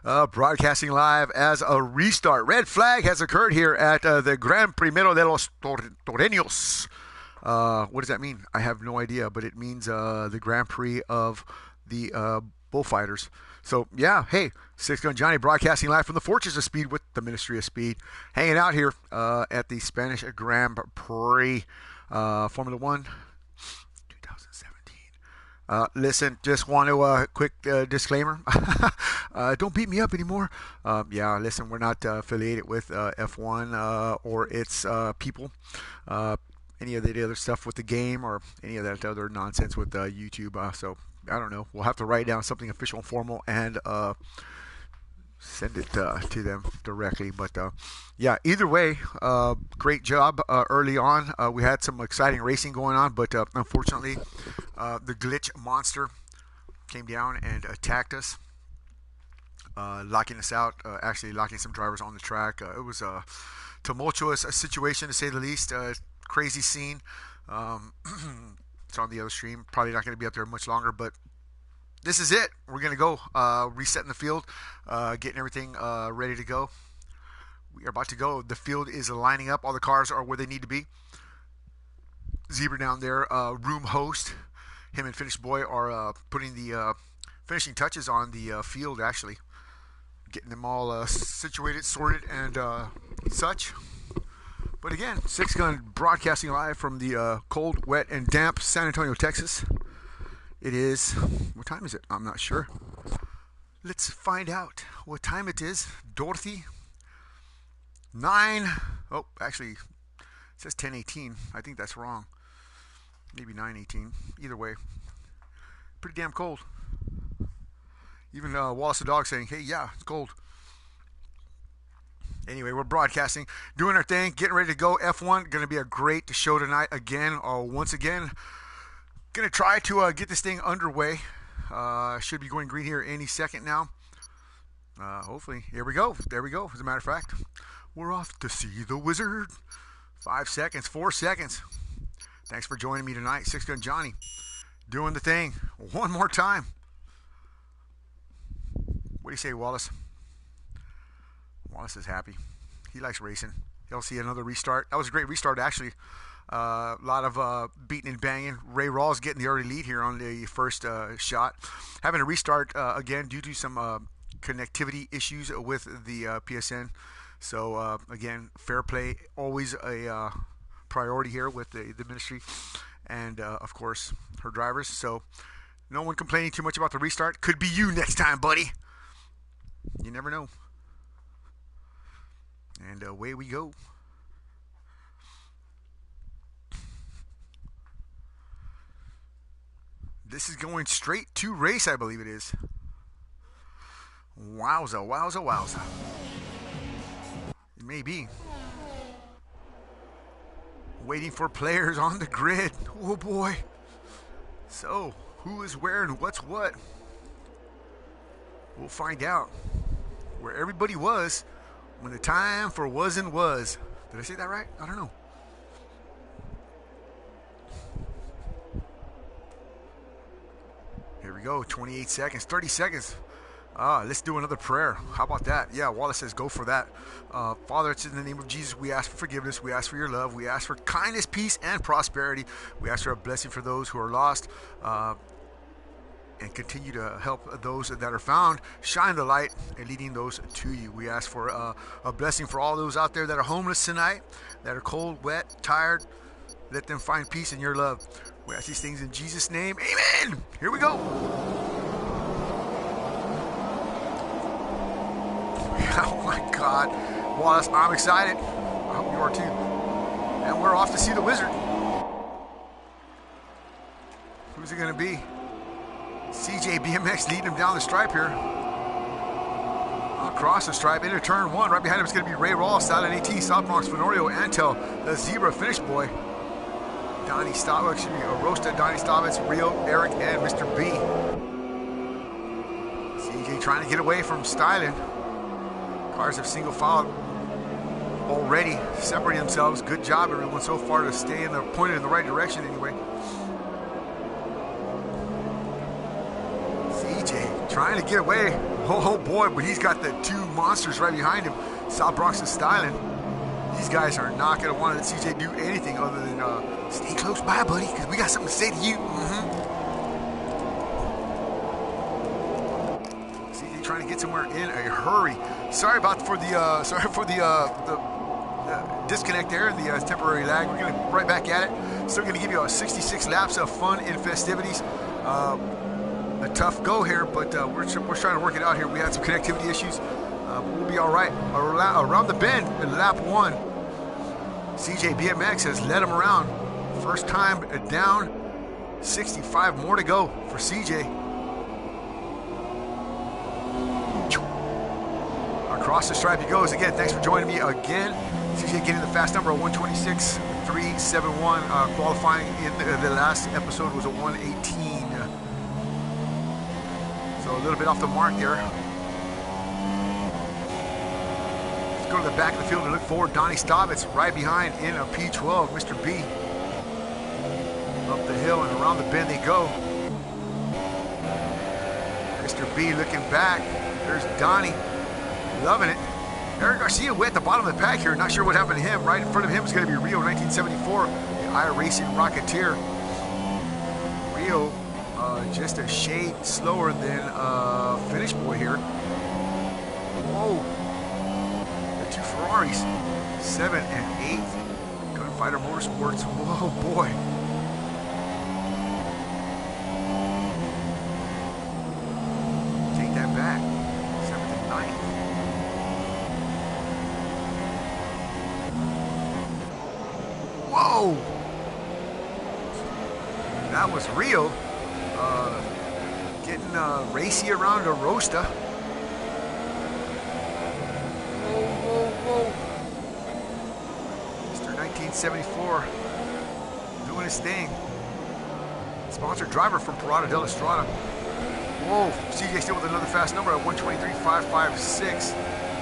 Broadcasting live as a restart. Red flag has occurred here at the Gran Premio de los Toreros. What does that mean? I have no idea, but it means the Grand Prix of the bullfighters. So, yeah, hey, Six Gun Johnny broadcasting live from the Fortress of Speed with the Ministry of Speed, hanging out here at the Spanish Grand Prix Formula One 2017. Listen, just want to quick disclaimer. Don't beat me up anymore. Yeah, listen, we're not affiliated with F1 or its people. Any of the other stuff with the game or any of that other nonsense with YouTube. So I don't know. We'll have to write down something official and formal and send it to them directly. But yeah, either way, great job early on. We had some exciting racing going on, but unfortunately, the glitch monster came down and attacked us, locking us out, actually locking some drivers on the track. It was a tumultuous situation, to say the least. Crazy scene. It's on the other stream. Probably not going to be up there much longer, but this is it. We're going to go resetting the field, getting everything ready to go. We are about to go. The field is lining up. All the cars are where they need to be. Zebra down there, room host. Him and Finish Boy are putting the finishing touches on the field, actually. Getting them all situated, sorted, and such. But again, Six Gun broadcasting live from the cold, wet, and damp San Antonio, Texas. It is, what time is it? I'm not sure. Let's find out what time it is. Dorothy, 9, oh, actually, it says 10:18. I think that's wrong. Maybe 9:18. Either way, pretty damn cold. Even Wallace the dog saying, hey, yeah, it's cold. Anyway, we're broadcasting, doing our thing, getting ready to go. F1, going to be a great show tonight again, once again. Going to try to get this thing underway. Should be going green here any second now. Hopefully. Here we go. There we go. As a matter of fact, we're off to see the wizard. 5 seconds, 4 seconds. Thanks for joining me tonight. Six Gun Johnny doing the thing one more time. What do you say, Wallace? Wallace is happy. He likes racing. He'll see another restart. That was a great restart, actually. A lot of beating and banging. Ray Rawls getting the early lead here on the first shot. Having a restart again due to some connectivity issues with the PSN. So, again, fair play. Always a priority here with the ministry. And, of course, her drivers. So, no one complaining too much about the restart. Could be you next time, buddy. You never know. And away we go. This is going straight to race, I believe it is. Wowza, wowza, wowza. It may be. Waiting for players on the grid. Oh boy. So, who is where and what's what? We'll find out. Where everybody was when the time for wasn't was. Did I say that right? I don't know. Here we go. 28 seconds. 30 seconds. Let's do another prayer. How about that? Yeah, Wallace says go for that. Father, it's in the name of Jesus. We ask for forgiveness. We ask for your love. We ask for kindness, peace, and prosperity. We ask for a blessing for those who are lost. And continue to help those that are found, shine the light, and leading those to you. We ask for a blessing for all those out there that are homeless tonight, that are cold, wet, tired. Let them find peace in your love. We ask these things in Jesus' name. Amen. Here we go. Oh my God. Wallace, I'm excited. I hope you are too. And we're off to see the wizard. Who's it going to be? CJ BMX leading him down the stripe here. Across the stripe into turn 1. Right behind him is going to be Ray Rawls, Silent AT, South Bronx, Fenorio, Antel, the Zebra Finish Boy. Donnie Staubitz, excuse me, Rosta, Donnie Staubitz, Rio, Eric, and Mr. B. CJ trying to get away from styling. Cars have single filed already, separating themselves. Good job, everyone, so far to stay in the pointed in the right direction anyway. CJ trying to get away. Oh boy, but he's got the two monsters right behind him, South Bronx and Styling. These guys are not going to want to let CJ do anything other than stay close by, buddy, because we got something to say to you. CJ trying to get somewhere in a hurry. Sorry for the disconnect there and the temporary lag. We're going to right back at it. Still going to give you 66 laps of fun and festivities. A tough go here, but we're trying to work it out here. We had some connectivity issues. We'll be all right. Around the bend in lap 1, CJ BMX has led him around. First time down, 65 more to go for CJ. Across the stripe he goes. Again, thanks for joining me again. CJ getting the fast number of 126.371. Qualifying in the last episode was a 118. So a little bit off the mark there. Go to the back of the field and look forward. Donnie Staubitz right behind in a P12. Mr. B. Up the hill and around the bend they go. Mr. B looking back. There's Donnie. Loving it. Eric Garcia way at the bottom of the pack here. Not sure what happened to him. Right in front of him is going to be Rio 1974. The iRacing Rocketeer. Rio just a shade slower than Finish Boy here. Whoa. Two Ferraris, 7 and 8. Gunfighter Motorsports. Whoa, boy. Take that back. 7th and 9th. Whoa! That was Rio. Getting racy around a Rosta. Mr. 1974 doing his thing. Sponsored driver from Parada del Estrada. Whoa, CJ still with another fast number at 123.556.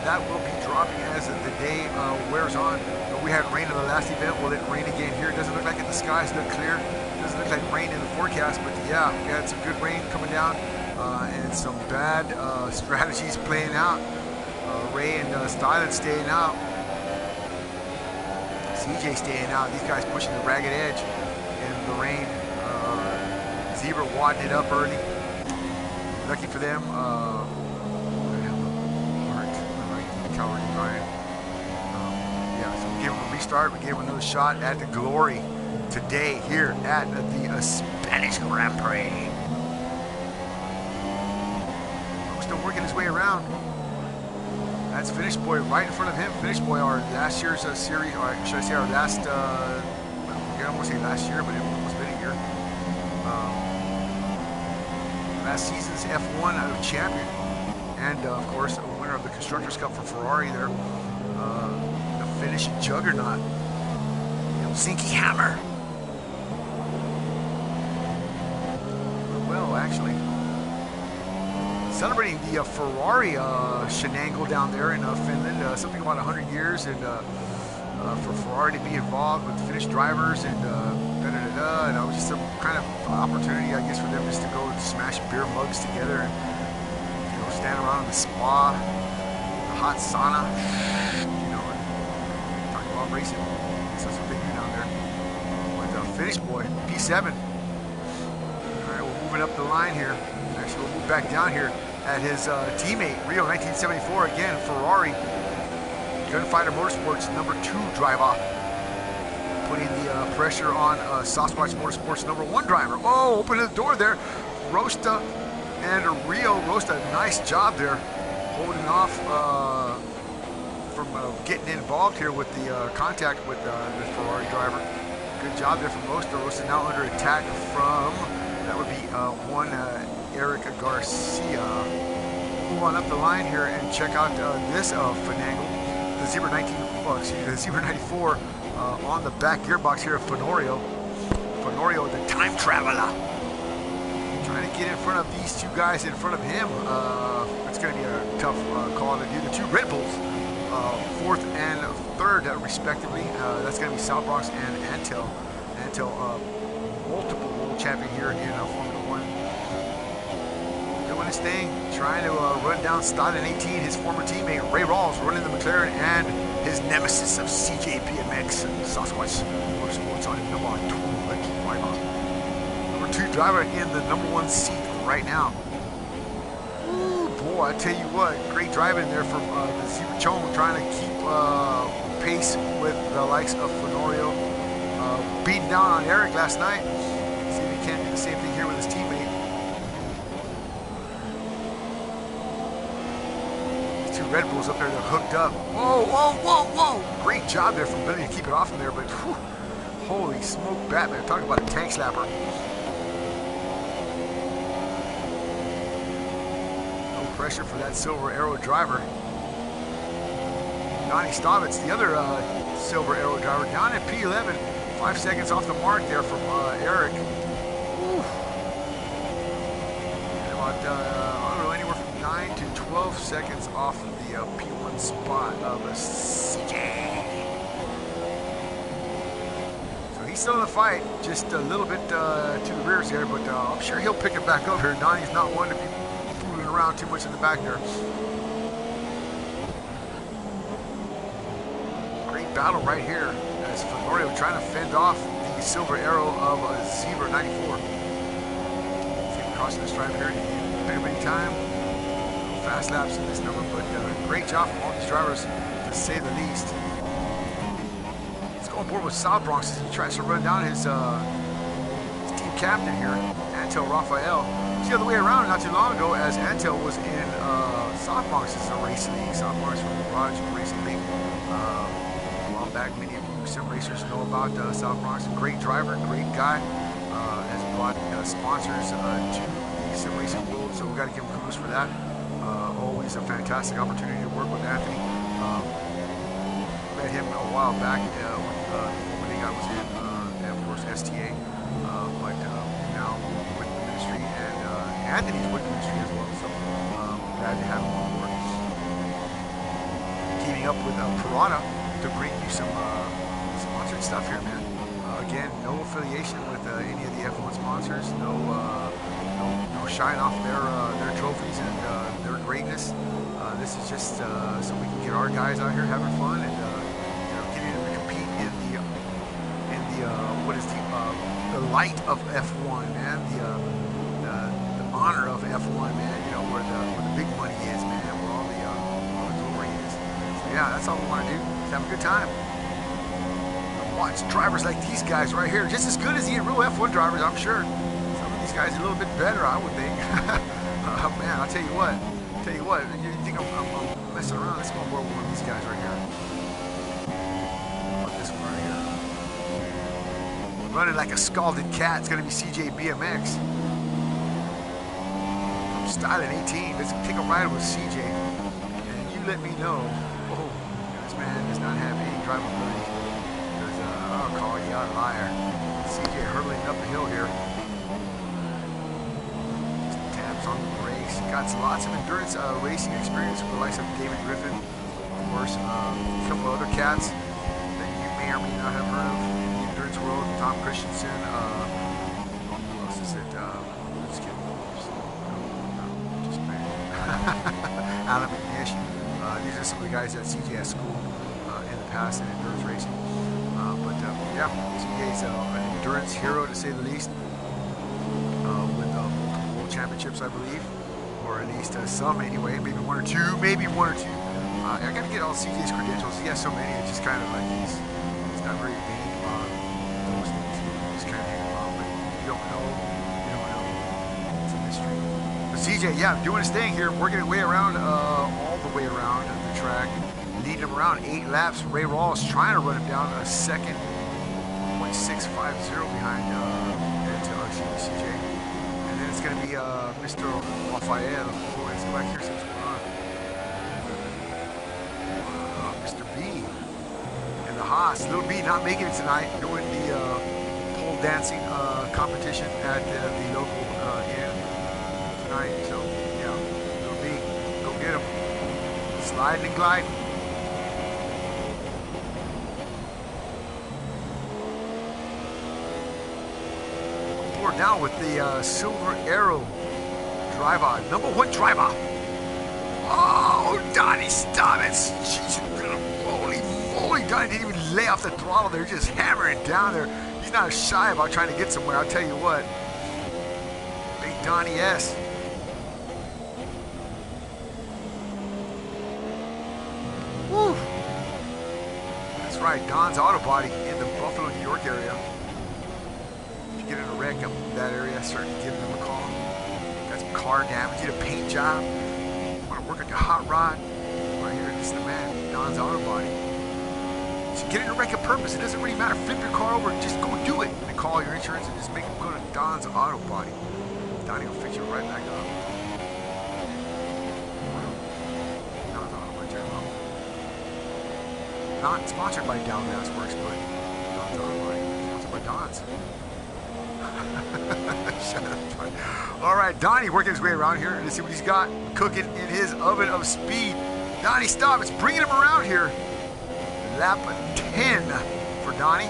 That will be dropping as the day wears on. We had rain in the last event. Will it rain again here? It doesn't look like it. The skies look clear. It doesn't look like rain in the forecast, but yeah, we had some good rain coming down and some bad strategies playing out. Ray and Stylen staying out. CJ staying out. These guys pushing the ragged edge in the rain. Zebra wadding it up early. Lucky for them. Calorie Ryan. Yeah, so we gave him a restart. We gave him another shot at the glory today here at the Spanish Grand Prix. Still working his way around. That's Finish Boy right in front of him. Finish Boy, our last year's series, or should I say our last, I don't want to say last year, but it almost been a year. Last season's F1 champion. And, of course, a winner of the Constructors' Cup for Ferrari there. The Finnish juggernaut. Helsinki Hammer. Well, actually, celebrating the Ferrari shenangle down there in Finland. Something about 100 years and for Ferrari to be involved with Finnish drivers and and it was just some kind of opportunity, I guess, for them just to go and smash beer mugs together and stand around in the spa, the hot sauna, and talking about racing. So that's what they do down there. With Finish Boy, P7. All right, we're moving up the line here. Actually, we'll move back down here at his teammate, Rio 1974, again, Ferrari. Gunfighter Motorsports, number 2 driver. Putting the pressure on Sasquatch Motorsports, number 1 driver. Oh, opening the door there. Rosta and Rio. Rosta, nice job there, holding off from getting involved here with the contact with the Ferrari driver. Good job there from Rosta. Rosta now under attack from, that would be one Eric Garcia. Move on up the line here and check out this finagle. The Zebra 94 on the back gearbox here of Fenorio. Fenorio, the time traveler. Trying to get in front of these two guys in front of him. It's going to be a tough call to do. The two Red Bulls, 4th and 3rd respectively. That's going to be South Bronx and Antel. Antel, multiple world champion here in Formula 1. doing his thing, trying to run down Stodden 18, his former teammate Ray Rawls running the McLaren, and his nemesis of CJ BMX, Sasquatch Motorsports on number 2. Number 2 driver in the number 1 seat right now. Ooh, boy, I tell you what, great driving there from the Zebra Chong, trying to keep pace with the likes of Fenorio. Beating down on Eric last night. See if he can't do the same thing here with his teammate. These 2 Red Bulls up there, they're hooked up. Whoa, whoa, whoa, whoa! Great job there from Billy to keep it off him there, but whew, holy smoke, Batman. Talk about a tank slapper. No pressure for that Silver Arrow driver. Donnie Stavitz, the other Silver Arrow driver, down at P11. 5 seconds off the mark there from Eric. Woo. And about, I don't know, anywhere from 9 to 12 seconds off of the P1 spot of CJ. So he's still in the fight, just a little bit to the rears there, but I'm sure he'll pick it back up here. Donnie's not one to be fooling around too much in the back there. Great battle right here. As Fenorio trying to fend off the Silver Arrow of Zebra 94. See him crossing the stripe here. Big time. Fast laps in this number, but great job from all these drivers, to say the least. Let's go on board with South Bronx as he tries to run down his team captain here, Antel Raphael. It was the other way around not too long ago, as Antel was in South Bronx's racing league. South Bronx from Raj Racing League. A while back, many of sim racers know about South Bronx. Great driver, great guy, has brought sponsors to the sim racing world, so we got to give him kudos for that. Always a fantastic opportunity to work with Anthony. Met him a while back when the guy was in, of course, STA, but now with the ministry, and Anthony's with the ministry as well, so glad to have him on board. Teaming up with Pirata to bring you some sponsored stuff here, man. Again, no affiliation with any of the F1 sponsors. No shine off their trophies and their greatness. This is just so we can get our guys out here having fun and getting them to compete in the what is the light of F1, man. The honor of F1, man. You know where the big money is, man. Where all the glory is. So yeah, that's all we want to do. Have a good time. Watch drivers like these guys right here, just as good as the real F1 drivers, I'm sure. Some of these guys are a little bit better, I would think. Man, I'll tell you what. You think I'm messing around? Let's go on board with one of these guys right here. How about this one right here? Running like a scalded cat. It's gonna be CJ BMX. I'm styling 18. Let's take a ride with CJ, and you let me know. Oh, this man does not have any drivability. I'll call you out a liar. CJ hurtling up the hill here. Just taps on the brakes. Got lots of endurance racing experience with the likes of David Griffin, of course, a couple of other cats that you may or may not have heard of in the endurance world. Tom Christensen. Who else is it? Let's get just Alan McNish. These are some of the guys that CJ has schooled in the past in endurance racing. Yeah, CJ's an endurance hero, to say the least, with multiple world championships, I believe, or at least some anyway, maybe one or two. I got to get all CJ's credentials. He has so many, it's just kind of like he's not very vague about those things. He's kind of hanging around, but you don't know. It's a mystery. But CJ, yeah, doing his thing here, working his way around, all the way around the track, leading him around 8 laps. Ray Rawls trying to run him down a second. 650 behind CJ, and then it's going to be Mr. Raphael. Boy, let's go back here, see what's going on. Mr. B and the Haas. Little B not making it tonight, doing the pole dancing competition at the local inn tonight. So yeah, Little B, go get him. Sliding and gliding. Down with the Silver Arrow driver. Number one driver. Oh, Donnie, stop it. Jeez, holy moly. Donnie didn't even lay off the throttle there. Just hammering down there. He's not shy about trying to get somewhere. I'll tell you what. Big Donnie S. Woo. That's right. Don's Auto Body in the Buffalo, New York area. If you get in a wreck up in that area, certainly give them a call. Got some car damage. Need a paint job. Want to work on your hot rod? Right here, this is the man. Don's Auto Body. So get in a wreck of purpose. It doesn't really matter. Flip your car over. Just go do it. And call your insurance and just make them go to Don's Auto Body. Donnie will fix you right back up. Don's Auto Body. Not sponsored by Down Gas Works, but Don's Auto Body. Sponsored by Don's. Shut up. All right, Donnie working his way around here. Let's see what he's got cooking in his oven of speed. Donnie, stop. It's bringing him around here. Lap 10 for Donnie.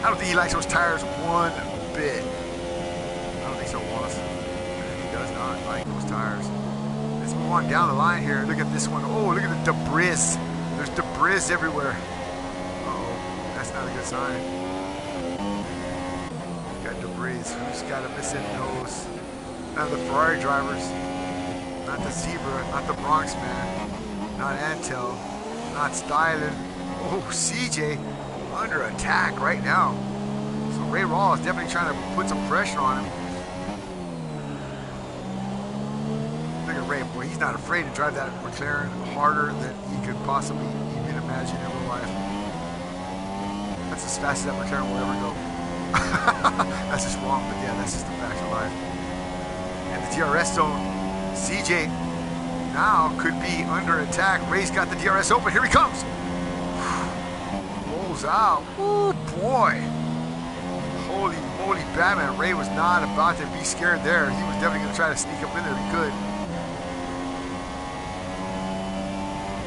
I don't think he likes those tires one bit. I don't think so, Wallace. He does not like those tires. Let's move on down the line here. Look at this one. Oh, look at the debris. There's debris everywhere. Uh-oh. That's not a good sign. Got debris. Who's got a missing nose? None of the Ferrari drivers. Not the Zebra. Not the Bronx man. Not Antel. Not Styling. Oh, CJ under attack right now. So Ray Rawl is definitely trying to put some pressure on him. Look at Ray, boy, he's not afraid to drive that McLaren harder than he could possibly even imagine in real life. That's as fast as that McLaren will ever go. That's just wrong, but yeah, that's just the fact of life. And the DRS zone, CJ now could be under attack. Ray's got the DRS open. Here he comes. Rolls out. Oh boy. Holy moly, Batman. Ray was not about to be scared there. He was definitely going to try to sneak up in there if he could.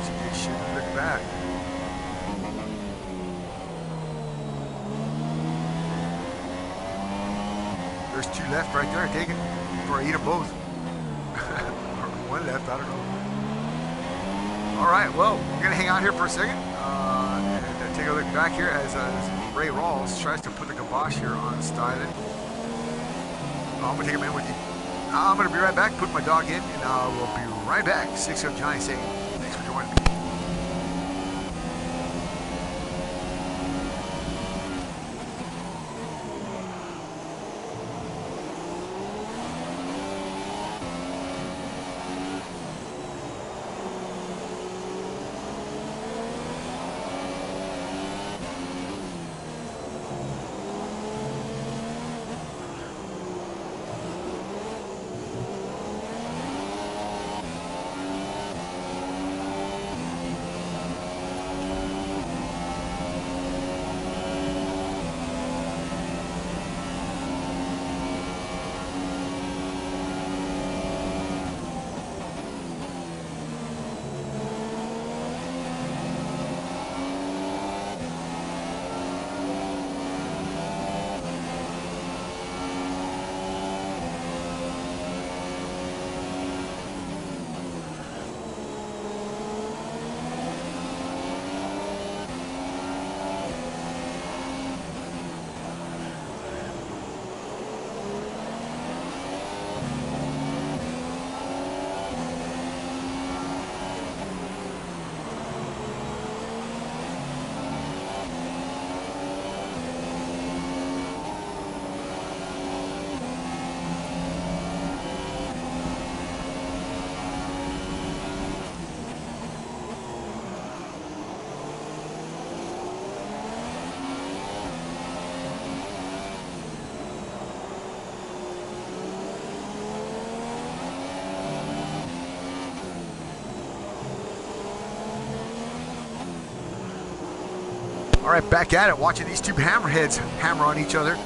CJ shouldn't look back. There's two left right there. Take it. Or eat them both. Or one left, I don't know. All right, well, we're going to hang out here for a second and take a look back here as Ray Rawls tries to put the kibosh here on Styling. I'm going to take him in with you. I'm going to be right back, put my dog in, and we'll be right back. 6-0 Johnny saying, thanks for joining me. All right, back at it, watching these two hammerheads hammer on each other.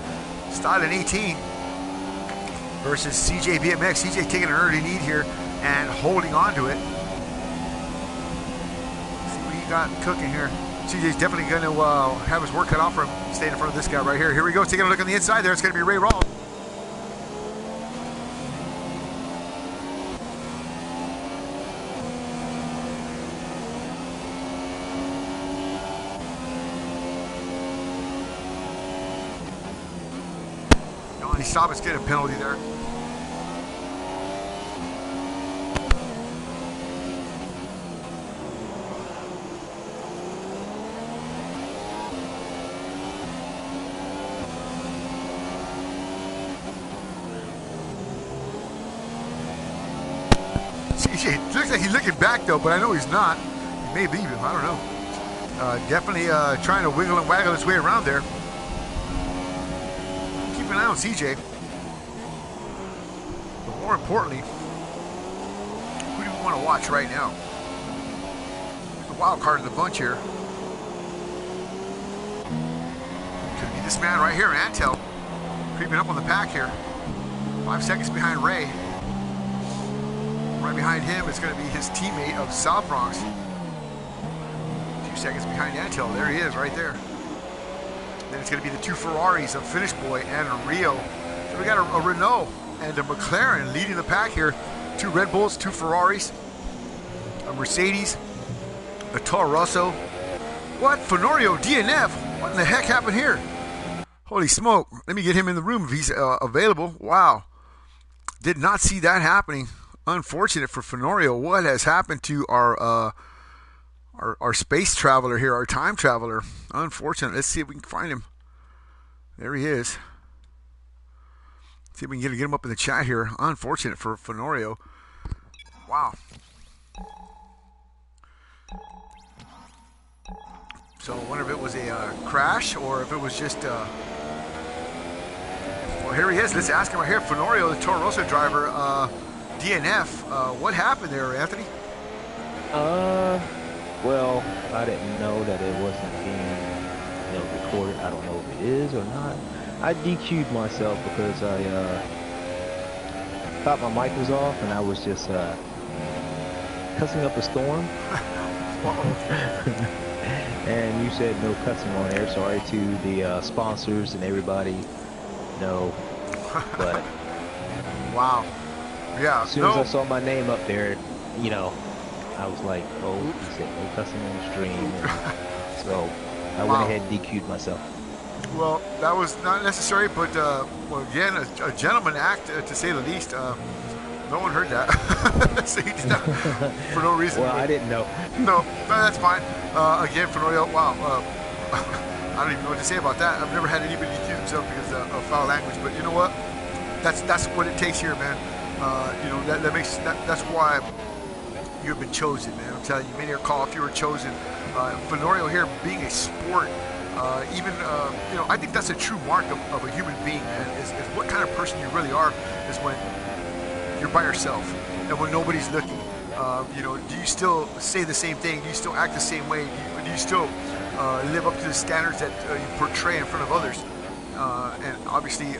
Styling 18 versus CJ BMX. CJ taking an early lead here and holding on to it. See what he got cooking here. CJ's definitely going to have his work cut off for him, staying in front of this guy right here. Here we go, taking a look on the inside there. It's going to be Ray Rawl. stop is getting a penalty there. It looks like he's looking back though, but I know he's not. He may leave him. I don't know. Definitely trying to wiggle and waggle his way around there. Keep an eye on CJ. But more importantly, who do we want to watch right now? The wild card in the bunch here. Could be this man right here, Antel, creeping up on the pack here. 5 seconds behind Ray. Right behind him is going to be his teammate of South Bronx. 2 seconds behind Antel. There he is, right there. Then it's going to be the 2 Ferraris of Finish Boy and Rio. So we got a Renault and a McLaren leading the pack here. 2 Red Bulls, 2 Ferraris, a Mercedes, a Toro Rosso. What? Fenorio DNF? What in the heck happened here? Holy smoke. Let me get him in the room if he's available. Wow. Did not see that happening. Unfortunate for Fenorio. What has happened to our space traveler here, our time traveler? Unfortunate. Let's see if we can find him. There he is. See if we can get him up in the chat here. Unfortunate for Fenorio. Wow. So I wonder if it was a crash or if it was just... Well, here he is. Let's ask him right here. Fenorio, the Toro Rosso driver, DNF. What happened there, Anthony? Well, I didn't know that it wasn't being, recorded. I don't know if it is or not. I DQ'd myself because I thought my mic was off and I was just cussing up a storm. And you said no cussing on air. Sorry to the sponsors and everybody. No, but wow. Yeah. As soon as I saw my name up there, I was like, oh, he said no cussing on the stream. So I went ahead and DQ'd myself. Well, that was not necessary, but well, again, a gentleman act to say the least. No one heard that. So he did that for no reason. Well, I didn't know. No, that's fine. Again, Fenorio, wow. I don't even know what to say about that. I've never had anybody accuse himself because of foul language, but you know what? That's what it takes here, man. That's why you've been chosen, man. I'm telling you, many are called, few are chosen. Fenorio here being a sport, I think that's a true mark of a human being, man, is what kind of person you really are is when you're by yourself and when nobody's looking. Do you still say the same thing? Do you still act the same way? Do you still live up to the standards that you portray in front of others? And obviously,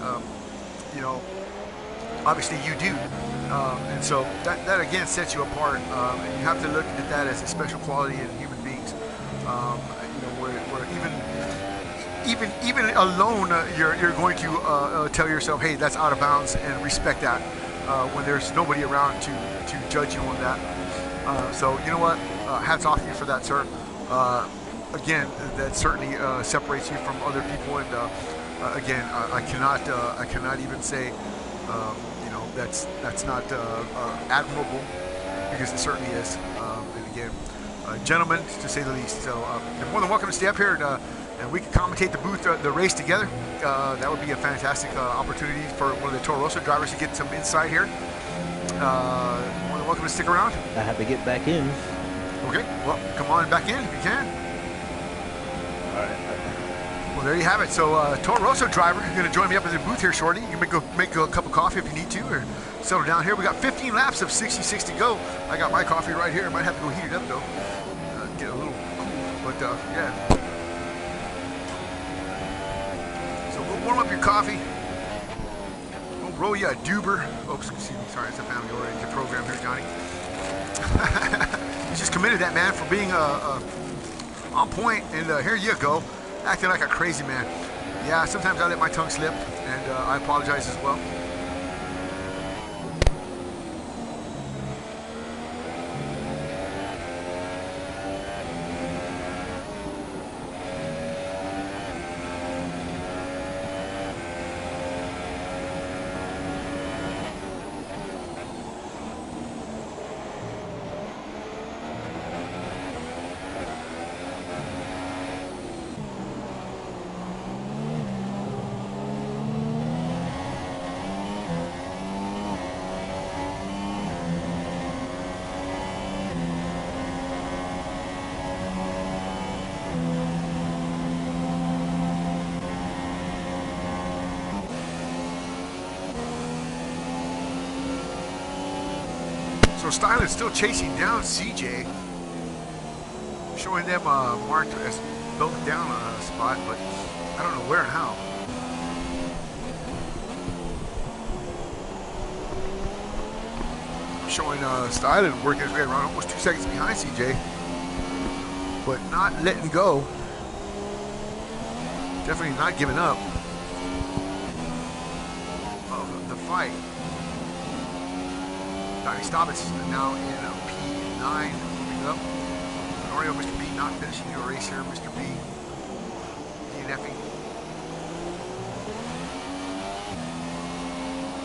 obviously you do. And so that again sets you apart. And you have to look at that as a special quality in human beings. Where even alone, you're going to tell yourself, hey, that's out of bounds, and respect that when there's nobody around to judge you on that. So you know what? Hats off to you for that, sir. Again, that certainly separates you from other people. And again, I cannot even say that's not admirable, because it certainly is. And again, gentlemen, to say the least. So you're more than welcome to stay up here and we can commentate the race together. That would be a fantastic opportunity for one of the Toro Rosso drivers to get some insight here. More than welcome to stick around. I have to get back in. Okay, well, come on back in if you can. All right. Well, there you have it. So, Toro Rosso driver, you're going to join me up in the booth here shortly. You can make a cup of coffee if you need to, or settle down here. We got 15 laps of 66 to go. I got my coffee right here. I might have to go heat it up though. Get a little cool, but yeah. So we'll warm up your coffee. We'll roll you a Duber. Oops, excuse me. Sorry, it's a family-oriented program here, Johnny. You just committed that, man, for being on point, and here you go, acting like a crazy man. Yeah, sometimes I let my tongue slip, and I apologize as well. So Stylin's still chasing down CJ, showing them marked as both down on a spot, but I don't know where and how. Showing Stylin working his way around, almost 2 seconds behind CJ, but not letting go. Definitely not giving up of the fight. Donnie Stobbits now in P9, moving up. Norio, Mr. B not finishing your race here. Mr. B DNFing.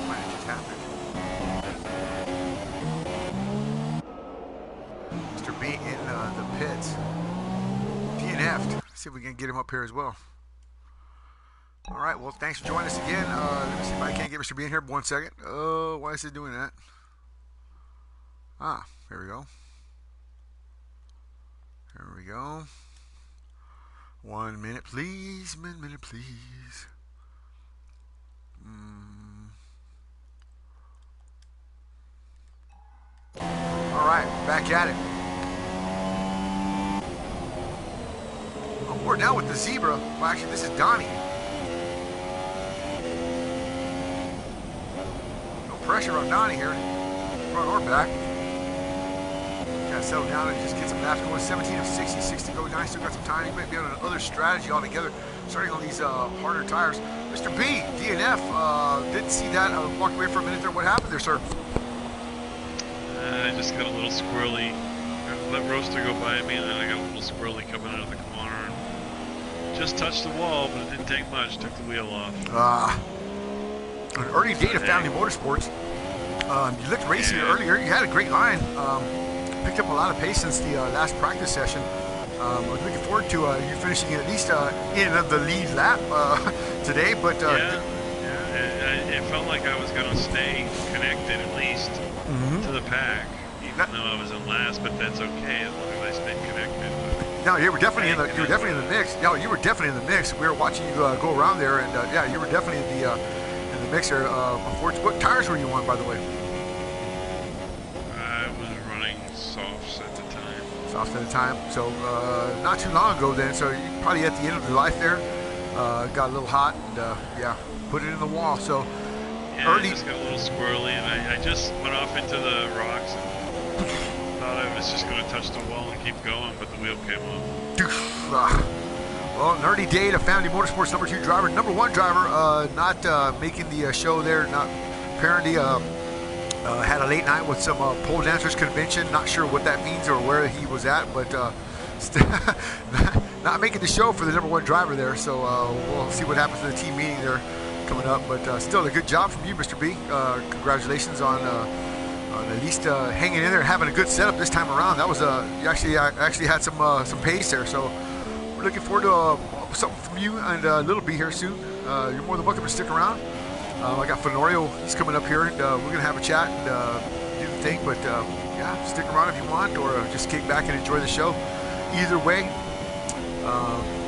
Might have just happened. Mr. B in the pits. DNF'd. Let's see if we can get him up here as well. All right, well, thanks for joining us again. Let me see if I can't get Mr. B in here. 1 second. Oh, why is it doing that? Ah, here we go. Here we go. 1 minute, please. 1 minute, please. All right, back at it. Oh, we're down with the zebra. Well, actually, this is Donnie. No pressure on Donnie here, front or back. Gotta settle down and just get some laps going. 17 of 60, 6 to go. Donnie still got some time. He might be on another strategy altogether, starting on these harder tires. Mr. B, DNF, didn't see that. I walked away for a minute there. What happened there, sir? I just got a little squirrely. I let Roaster go by me, and then I got a little squirrely coming out of the corner. And just touched the wall, but it didn't take much. Took the wheel off. An early day to Family Motorsports. You looked racing earlier. You had a great line. Picked up a lot of pace since the last practice session. I was looking forward to you finishing at least in the lead lap today. But it felt like I was going to stay connected at least to the pack, even though I was in last. But that's okay as long as I stayed connected. No, you were definitely in the mix. No, you were definitely in the mix. We were watching you go around there, and yeah, you were definitely in the mix there. What tires were you on, by the way? I was running softs at the time. Softs at the time. So not too long ago then. So you probably at the end of the life there. Got a little hot, and yeah, put it in the wall. So yeah, early. I just got a little squirrely, and I just went off into the rocks and thought I was just going to touch the wall and keep going, but the wheel came off. Well, an early day to Family Motorsports number 2 driver. Number 1 driver not making the show there. Not apparently had a late night with some pole dancers convention. Not sure what that means or where he was at, but not making the show for the number 1 driver there. So we'll see what happens in the team meeting there coming up. But still, a good job from you, Mr. B. Congratulations on at least hanging in there, having a good setup this time around. That was you actually had some pace there. So we're looking forward to something from you and Little B here soon. You're more than welcome to stick around. I got Fenorio, he's coming up here, and we're going to have a chat and do the thing. But yeah, stick around if you want, or just kick back and enjoy the show. Either way,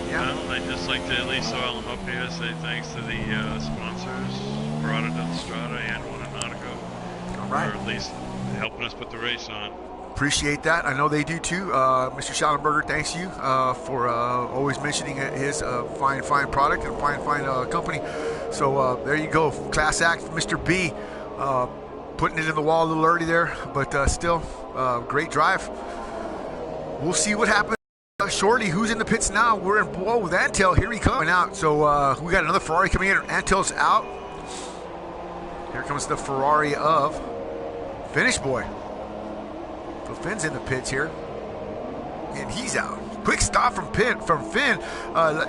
yeah. Well, I'd just like to, at least while I'm up here, say thanks to the sponsors, Parada del Strada and One Nautico. All right. Or at least helping us put the race on. Appreciate that. I know they do too. Mr. Schallenberger, thanks you for always mentioning his fine product and fine company. So there you go. Class act, Mr. B. Putting it in the wall a little early there, but still, great drive. We'll see what happens shortly. Who's in the pits now? We're in whoa with Antel. Here he coming out. So we got another Ferrari coming in. Antel's out. Here comes the Ferrari of Finish Boy. So Finn's in the pits here, and he's out. Quick stop from Finn.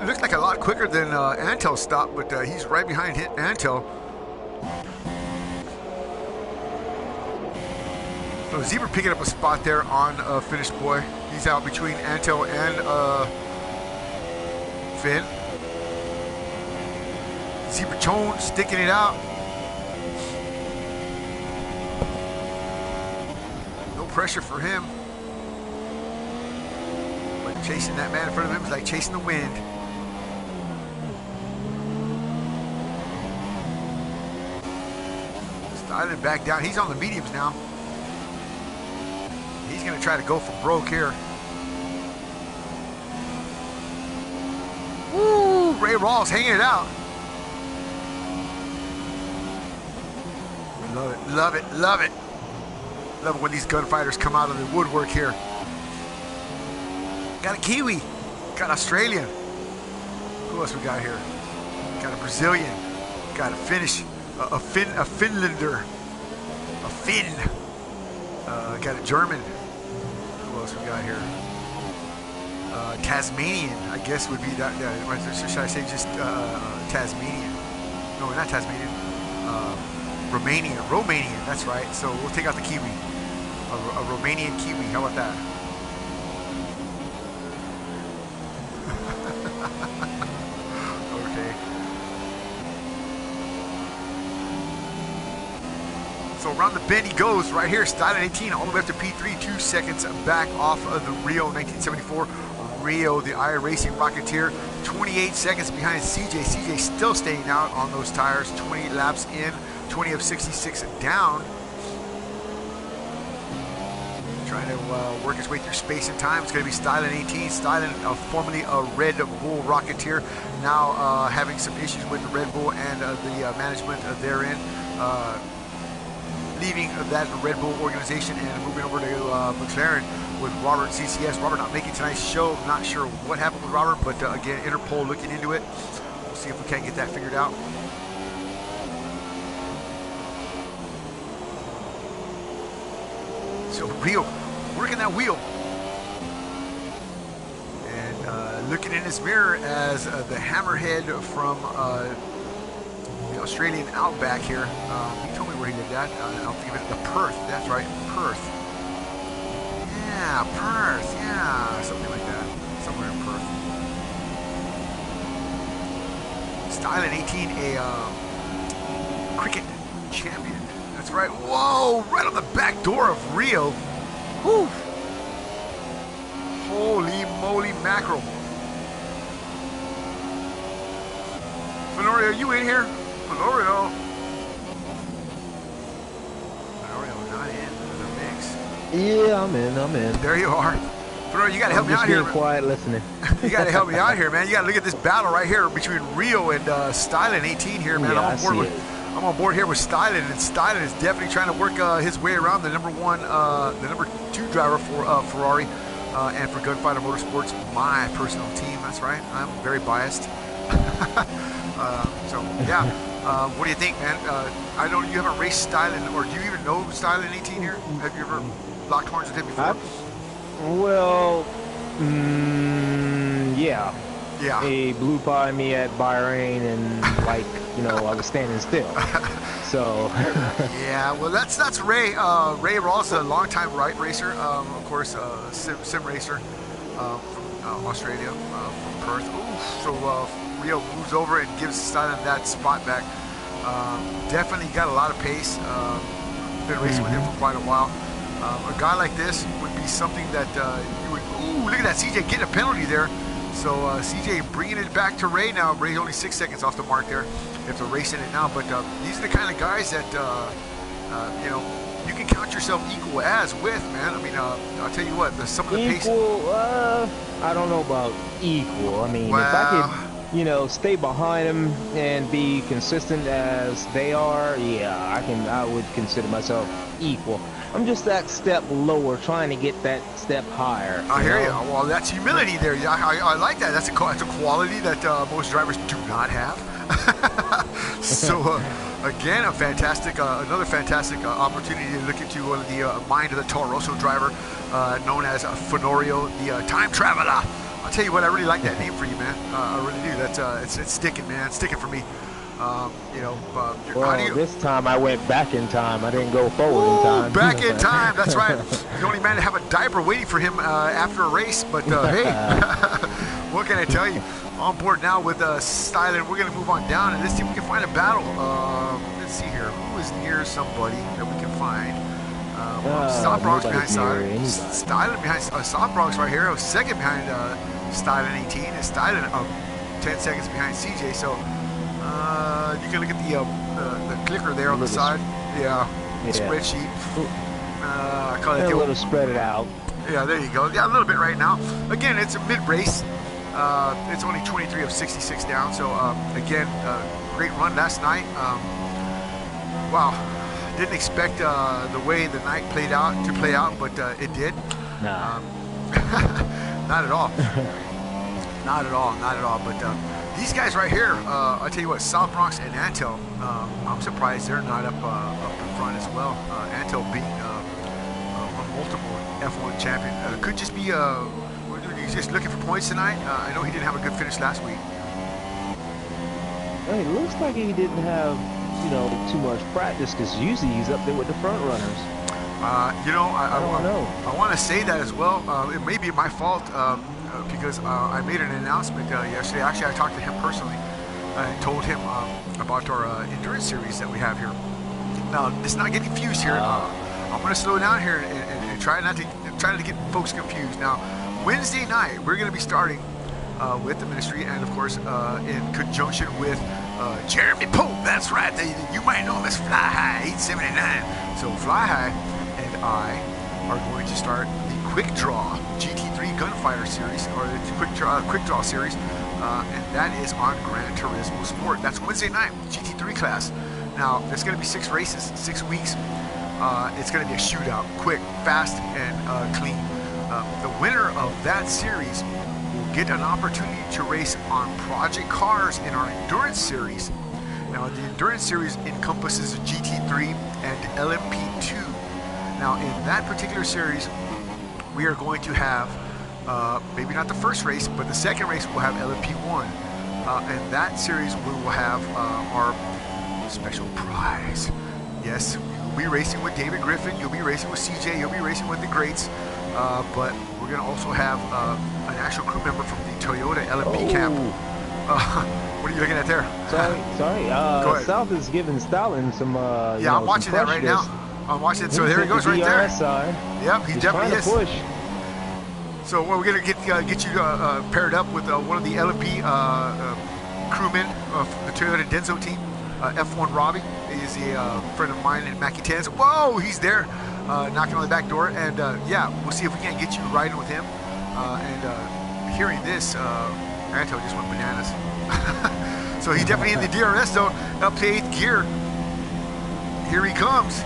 Looks like a lot quicker than Antel's stop, but he's right behind Antel. So Zebra picking up a spot there on Finish Boy. He's out between Antel and Finn. Zebra Chone sticking it out. No pressure for him. But chasing that man in front of him is like chasing the wind. Styling back down. He's on the mediums now. He's going to try to go for broke here. Woo! Ray Rawls hanging it out. Love it, love it, love it. Love it when these gunfighters come out of the woodwork here. Got a Kiwi. Got Australian. Who else we got here? Got a Brazilian. Got a Finnish. A Finlander. A Finn. Got a German. Who else we got here? Tasmanian, I guess would be that. Should I say just Tasmanian? No, not Tasmanian. Romanian. That's right. So we'll take out the Kiwi. A Romanian Kiwi. How about that? Okay. So around the bend he goes right here, styling 18 all the way up to P3, 2 seconds back off of the Rio 1974. Rio, the iRacing Rocketeer, 28 seconds behind CJ. CJ still staying out on those tires, 20 laps in, 20 of 66 down. Trying to work his way through space and time. It's going to be styling 18, styling formerly a Red Bull Rocketeer, now having some issues with the Red Bull and the management therein. Leaving that Red Bull organization and moving over to McLaren with Robert CCS. Robert not making tonight's show. Not sure what happened with Robert, but again, Interpol looking into it. We'll see if we can't get that figured out. So Rio working that wheel and looking in his mirror as the hammerhead from the Australian outback here. He told me where he lived at. I'll think of it. The Perth. That's right, Perth. Yeah, Perth. Yeah, something like that. Somewhere in Perth. Styling 18, a cricket champion. That's right. Whoa! Right on the back door of Rio. Whew. Holy moly mackerel. Fenorio, are you in here? Fenorio not in the mix. Yeah, I'm in. There you are. Fenorio, you got to help me out here. Just being quiet, listening. You got to help me out here, man. You got to look at this battle right here between Rio and Stylen 18 here, man. Yeah, I'm on board here with Stylen, and Stylen is definitely trying to work his way around the number 2 driver for Ferrari and for Gunfighter Motorsports, my personal team. That's right. I'm very biased. So yeah, what do you think, man? I know you haven't raced Stylen, or do you even know Stylen 18 here? Have you ever locked horns with him before? Yeah. Yeah. He blew by me at Bahrain, and I was standing still. So. Yeah, well, that's Ray. Ray Rawls, a longtime racer, of course, sim racer from Australia, from Perth. Ooh, so Rio moves over and gives Stylen that spot back. Definitely got a lot of pace. Been racing with him for quite a while. A guy like this would be something that you would. Ooh, look at that, CJ getting a penalty there. So CJ bringing it back to Ray now. Ray's only 6 seconds off the mark there. If they're racing it now, but these are the kind of guys that you can count yourself equal as with, man. I mean, I'll tell you what, some of the pace. I don't know about equal. I mean, if I could, stay behind them and be consistent as they are, yeah, I would consider myself equal. I'm just that step lower, trying to get that step higher. I hear you. Well, that's humility there. Yeah, I like that. That's a quality that most drivers do not have. So again, another fantastic opportunity to look into the mind of the Torosso driver, known as Fenorio, the time traveler. I'll tell you what, I really like that name for you, man. I really do. That's it's sticking, man. It's sticking for me. This time I went back in time. I didn't go forward in time. Back in time, that's right. The only man to have a diaper waiting for him after a race. But hey, what can I tell you? On board now with Stylen. We're going to move on down and let's see if we can find a battle. Let's see here. Who is near somebody that we can find? Stop Bronx behind Stylen behind Stop Bronx right here. Second behind Stylen 18. And Stylen 10 seconds behind CJ. So you can look at the clicker there on the side. Yeah. Spreadsheet. I call it a little spread it out. Yeah, there you go. Yeah, a little bit right now. Again, it's a mid-race. It's only 23 of 66 down. So, again, great run last night. Wow. Didn't expect the way the night played out to play out, but it did. Nah. Not at all. Not at all. Not at all. But these guys right here, I'll tell you what, South Bronx and Antel, I'm surprised they're not up in front as well. Antel beat a multiple F1 champion. Could just be he's just looking for points tonight. I know he didn't have a good finish last week. Well, it looks like he didn't have, too much practice, because usually he's up there with the front runners. I want to say that as well. It may be my fault because I made an announcement yesterday. Actually, I talked to him personally and told him about our endurance series that we have here. Now, let's not get confused here. I'm going to slow down here and try not to get folks confused. Now, Wednesday night, we're going to be starting with the ministry, and of course, in conjunction with Jeremy Pope. That's right. You might know him as Fly High 879. So Fly High and I are going to start the Quick Draw GT3 Gunfighter series, or the Quick Draw series, and that is on Gran Turismo Sport. That's Wednesday night, GT3 class. Now, there's going to be 6 races, 6 weeks. It's going to be a shootout, quick, fast, and clean. The winner of that series will get an opportunity to race on project cars in our endurance series. Now, the endurance series encompasses GT3 and LMP2. Now, in that particular series, we are going to have maybe not the first race, but the second race will have LMP1. And that series we will have our special prize. Yes, you'll be racing with David Griffin, you'll be racing with CJ, you'll be racing with the greats, but we're going to also have an actual crew member from the Toyota LMP camp. What are you looking at there? Sorry. South is giving Stalin some. I'm watching that right now. I'm watching it. So there he goes right there. Yep, he definitely is. Push. So we're going to get you paired up with one of the LMP crewmen of the Toyota Denso team. F1 Robbie is a friend of mine in Mackie 10s. Whoa, he's there knocking on the back door. And yeah, we'll see if we can't get you riding with him. And hearing this, Anto just went bananas. So he's definitely in the DRS though, up to 8th gear. Here he comes.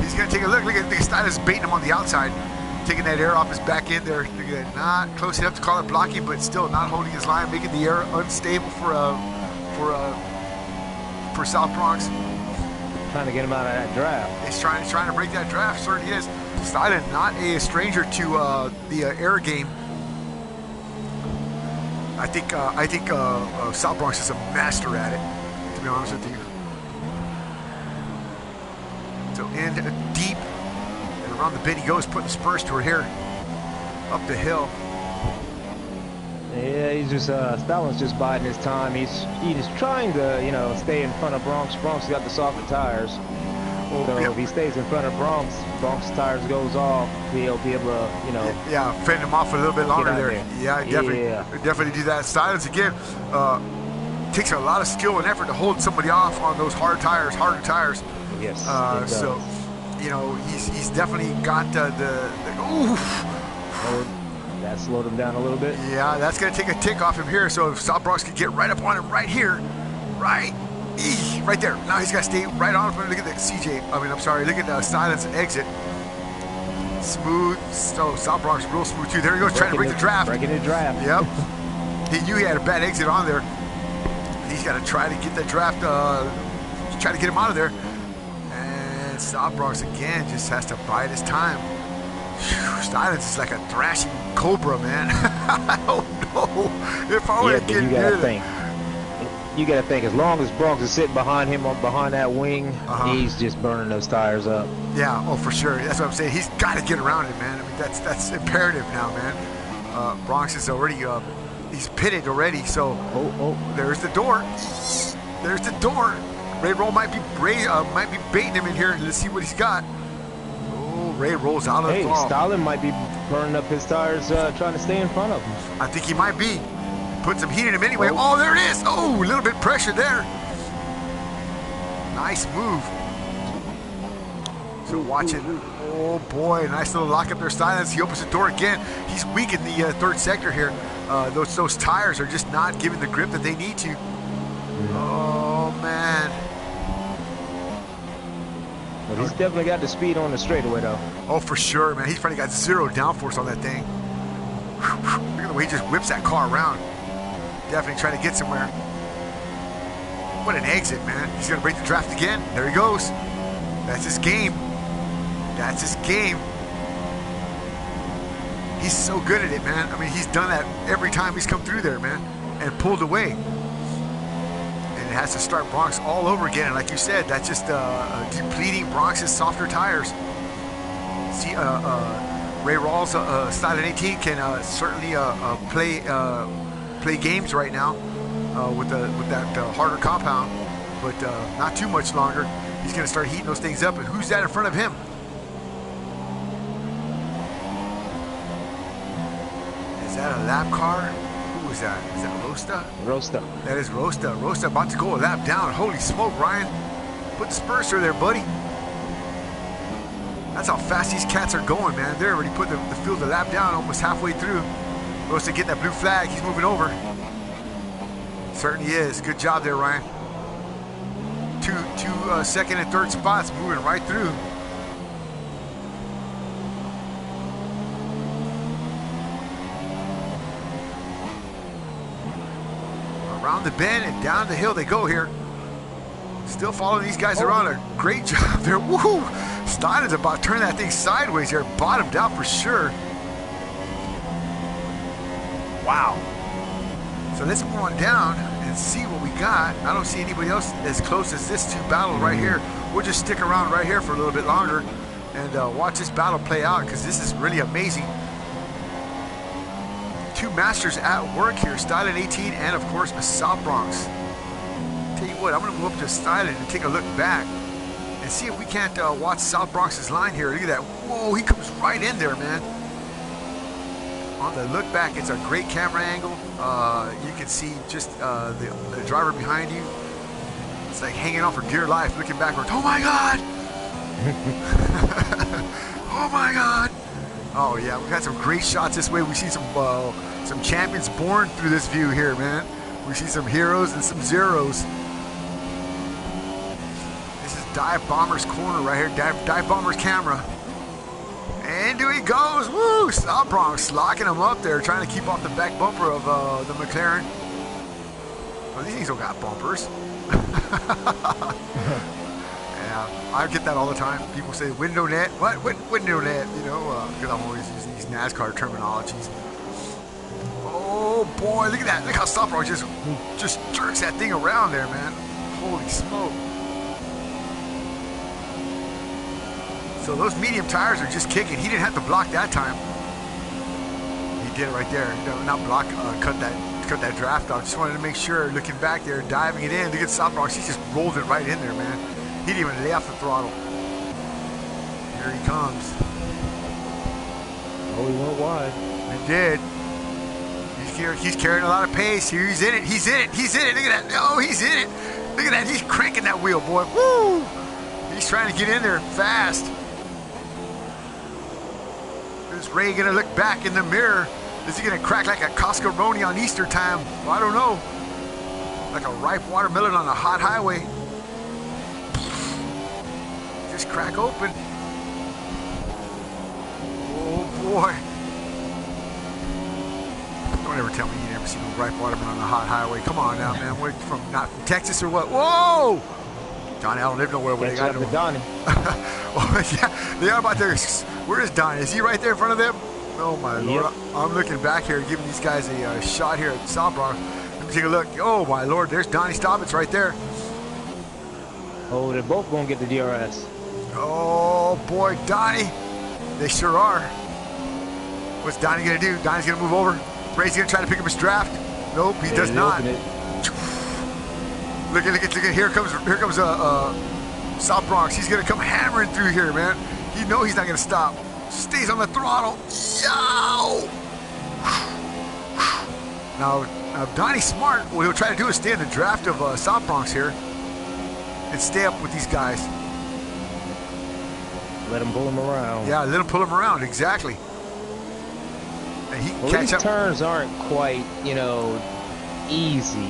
He's going to take a look. Look at Stylus baiting him on the outside, taking that air off his back end there. Not close enough to call it blocking, but still not holding his line, making the air unstable for South Bronx. Trying to get him out of that draft. He's trying to break that draft. Certainly is. Stylus, not a stranger to the air game. I think South Bronx is a master at it, to be honest with you. So in deep, and around the bend he goes, putting the spurs to her here, up the hill. Yeah, he's just Stalin's just biding his time. He's trying to stay in front of Bronx. Bronx got the softer tires. So if he stays in front of Bronx tires goes off, he'll be able to yeah, fend him off a little bit longer there. Yeah, definitely do that. Silence again takes a lot of skill and effort to hold somebody off on those harder tires. Yes. So he's definitely got the oof. That slowed him down a little bit. Yeah, that's going to take a tick off him here. So if South Bronx can get right up on him right here, right there. Now he's got to stay right on him. Look at the look at the silence exit. Smooth. So South Bronx real smooth too. There he goes, trying to break the draft. Breaking the draft. Yep. He knew he had a bad exit on there. He's got to try to get the draft, try to get him out of there. And South Bronx again just has to bide his time. Silence is like a thrashing cobra, man. I don't know if I would have get near that. You got to think, as long as Bronx is sitting behind him, behind that wing, he's just burning those tires up. Yeah, oh, for sure. That's what I'm saying. He's got to get around it, man. I mean, that's imperative now, man. Bronx is already, he's pitted already, so there's the door. There's the door. Ray Roll might be baiting him in here. Let's see what he's got. Ray rolls out of the ball. Stalin might be burning up his tires trying to stay in front of him. I think he might be. Put some heat in him anyway. Oh, there it is. Oh, a little bit pressure there. Nice move. So watch it. Oh boy, nice little lock up there, Silence. He opens the door again. He's weak in the third sector here. Those tires are just not giving the grip that they need to. Oh man. But he's definitely got the speed on the straightaway though. Oh, for sure, man. He's probably got zero downforce on that thing. Look at the way he just whips that car around. Definitely trying to get somewhere. What an exit, man. He's going to break the draft again. There he goes. That's his game. That's his game. He's so good at it, man. I mean, he's done that every time he's come through there, man, and pulled away. And it has to start Bronx all over again. And like you said, that's just depleting Bronx's softer tires. See, Ray Rawls, Style 18 can certainly play games right now with that harder compound, but not too much longer. He's going to start heating those things up. And who's that in front of him? Is that a lap car? Who is that? Is that Rosta? Rosta. That is Rosta. Rosta about to go a lap down. Holy smoke, Ryan. Put the spurs through there, buddy. That's how fast these cats are going, man. They're already put the field a lap down, almost halfway through. Rosta getting that blue flag. He's moving over. Certainly is. Good job there, Ryan. Two second and third spots moving right through. Around the bend and down the hill they go here. Still following these guys around. A great job there. Woohoo! Stein's about to turn that thing sideways here. Bottomed out for sure. Wow. So let's move on down and see what we got. I don't see anybody else as close as this two battles right here. We'll just stick around right here for a little bit longer and watch this battle play out, because this is really amazing. Two masters at work here, Styling 18 and of course South Bronx. Tell you what, I'm gonna go up to Styling and take a look back and see if we can't watch South Bronx's line here. Look at that. Whoa, he comes right in there, man. On the look back, it's a great camera angle. You can see just the driver behind you. It's like hanging on for dear life, looking backward. Oh my God! Oh my God! Oh yeah, we've got some great shots this way. We see some champions born through this view here, man. We see some heroes and some zeros. This is Dive Bomber's corner right here. Dive Bomber's camera. And he goes. Woo! South Bronx locking him up there, trying to keep off the back bumper of the McLaren. Well, these things don't got bumpers. Yeah, I get that all the time. People say window net. What window net? You know, because I'm always using these NASCAR terminologies. Oh boy, look at that! Look how South Bronx just jerks that thing around there, man. Holy smoke! So those medium tires are just kicking. He didn't have to block that time. He did it right there. No, not block. Cut that draft off. Just wanted to make sure. Looking back there, diving it in. Look at South Bronx. He just rolled it right in there, man. He didn't even lay off the throttle. Here he comes. Oh, he went wide. He did. He's carrying a lot of pace here. He's in it. He's in it. He's in it. Look at that. Oh, he's in it. Look at that. He's cranking that wheel, boy. Woo! He's trying to get in there fast. Is Ray going to look back in the mirror? Is he going to crack like a Costco-roni on Easter time? Well, I don't know. Like a ripe watermelon on a hot highway. Just crack open. Oh, boy. Don't ever tell me you never seen a ripe watermelon on a hot highway. Come on now, man. We're from not from Texas or what? Whoa! Donnie, I don't live nowhere where they got no. Donnie. Oh, yeah, they are about to. Where is Donnie? Is he right there in front of them? Oh my Lord! I'm looking back here, giving these guys a shot here at South Bronx. Let me take a look. Oh my Lord! There's Donnie Stobbins right there. Oh, they're both gonna get the DRS. Oh boy, Donnie! They sure are. What's Donnie gonna do? Donnie's gonna move over. Ray's gonna try to pick up his draft. Nope, he does not. Look at. Here comes South Bronx. He's gonna come hammering through here, man. You know he's not gonna stop. Stays on the throttle. Yow! Now Donnie's smart. What he'll try to do is stay in the draft of South Bronx here and stay up with these guys. Let him pull him around. Yeah, let him pull him around. Exactly. And he can catch these up. turns aren't quite, easy.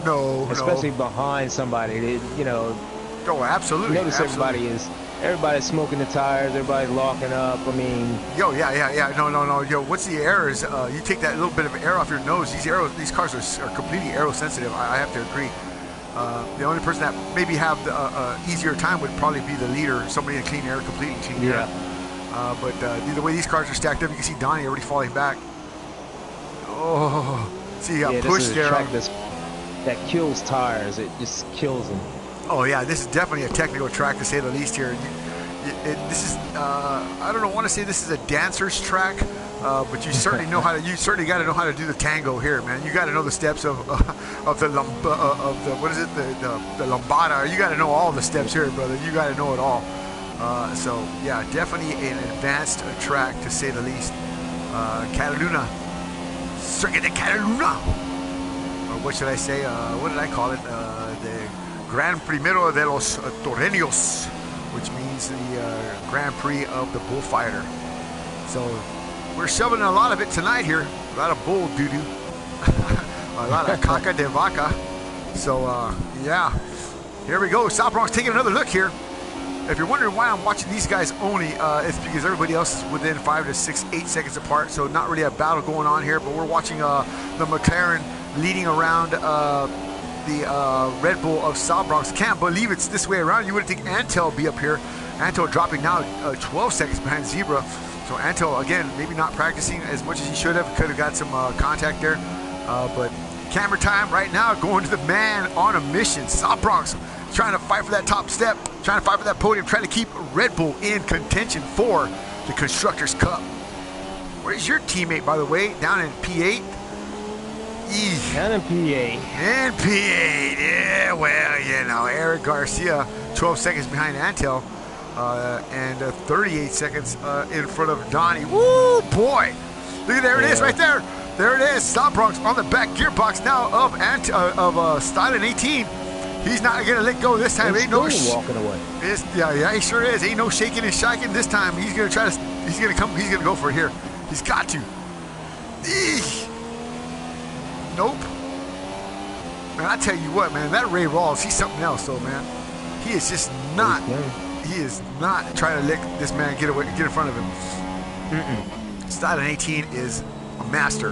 No, especially behind somebody. Oh, absolutely. Notice absolutely. everybody's smoking the tires. Everybody's locking up. I mean, yeah. No. Yo, what's the errors? You take that little bit of air off your nose. These cars are completely aero sensitive. I have to agree. The only person that maybe have the easier time would probably be the leader, somebody in clean air, completely clean air. But the way these cars are stacked up, you can see Donnie already falling back. Oh, see, he got pushed there. That kills tires. It just kills them. Oh yeah, this is definitely a technical track to say the least here. This is I don't want to say this is a dancer's track, but you certainly know how to. You certainly got to know how to do the tango here, man. You got to know the steps of the what is it, the lambada. You got to know all the steps here, brother. You got to know it all. So yeah, definitely an advanced track to say the least. Cataluna, Circuit de Cataluna, or what should I say? What did I call it? The Gran Premio de los Toreros, which means the Grand Prix of the bullfighter. So we're shoving a lot of it tonight here. A lot of bull doo-doo. A lot of caca de vaca. So yeah, here we go. South Bronx taking another look here. If you're wondering why I'm watching these guys only, it's because everybody else is within 5 to 6, 8 seconds apart. So not really a battle going on here, but we're watching the McLaren leading around the Red Bull of South Bronx. Can't believe it's this way around. You wouldn't think Antel would be up here. Antel dropping now 12 seconds behind Zebra. So Antel, again, maybe not practicing as much as he should have. Could have got some contact there. But camera time right now going to the man on a mission. South Bronx trying to fight for that top step, trying to fight for that podium, trying to keep Red Bull in contention for the Constructors' Cup. Where's your teammate, by the way? Down in P8? Down in P8. In P8, yeah, well, Eric Garcia, 12 seconds behind Antel, and 38 seconds in front of Donnie. Woo, boy! Look at there it is right there. There it is. South Bronx on the back gearbox now of Stylen 18. He's not gonna let go this time. Ain't no walking away. Yeah, he sure is. Ain't no shaking and shaking this time. He's gonna try to. He's gonna go for it here. He's got to. Eesh. Nope. Man, I tell you what, man. That Ray Rawls, he's something else, though, man. He is just not. He is not trying to let this man get in front of him. Stylen 18 is a master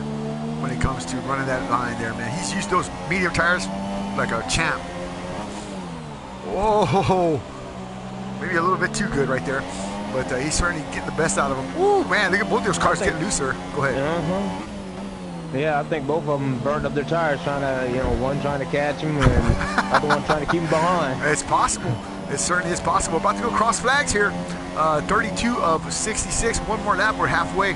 when it comes to running that line there, man. He's used those medium tires like a champ. Whoa, maybe a little bit too good right there, but he's certainly getting the best out of them. Ooh, man, look at both those cars getting looser. Go ahead. Yeah, I think both of them burned up their tires trying to, one trying to catch him and the other one trying to keep him behind. It's possible. It certainly is possible. About to go cross flags here. 32 of 66. One more lap. We're halfway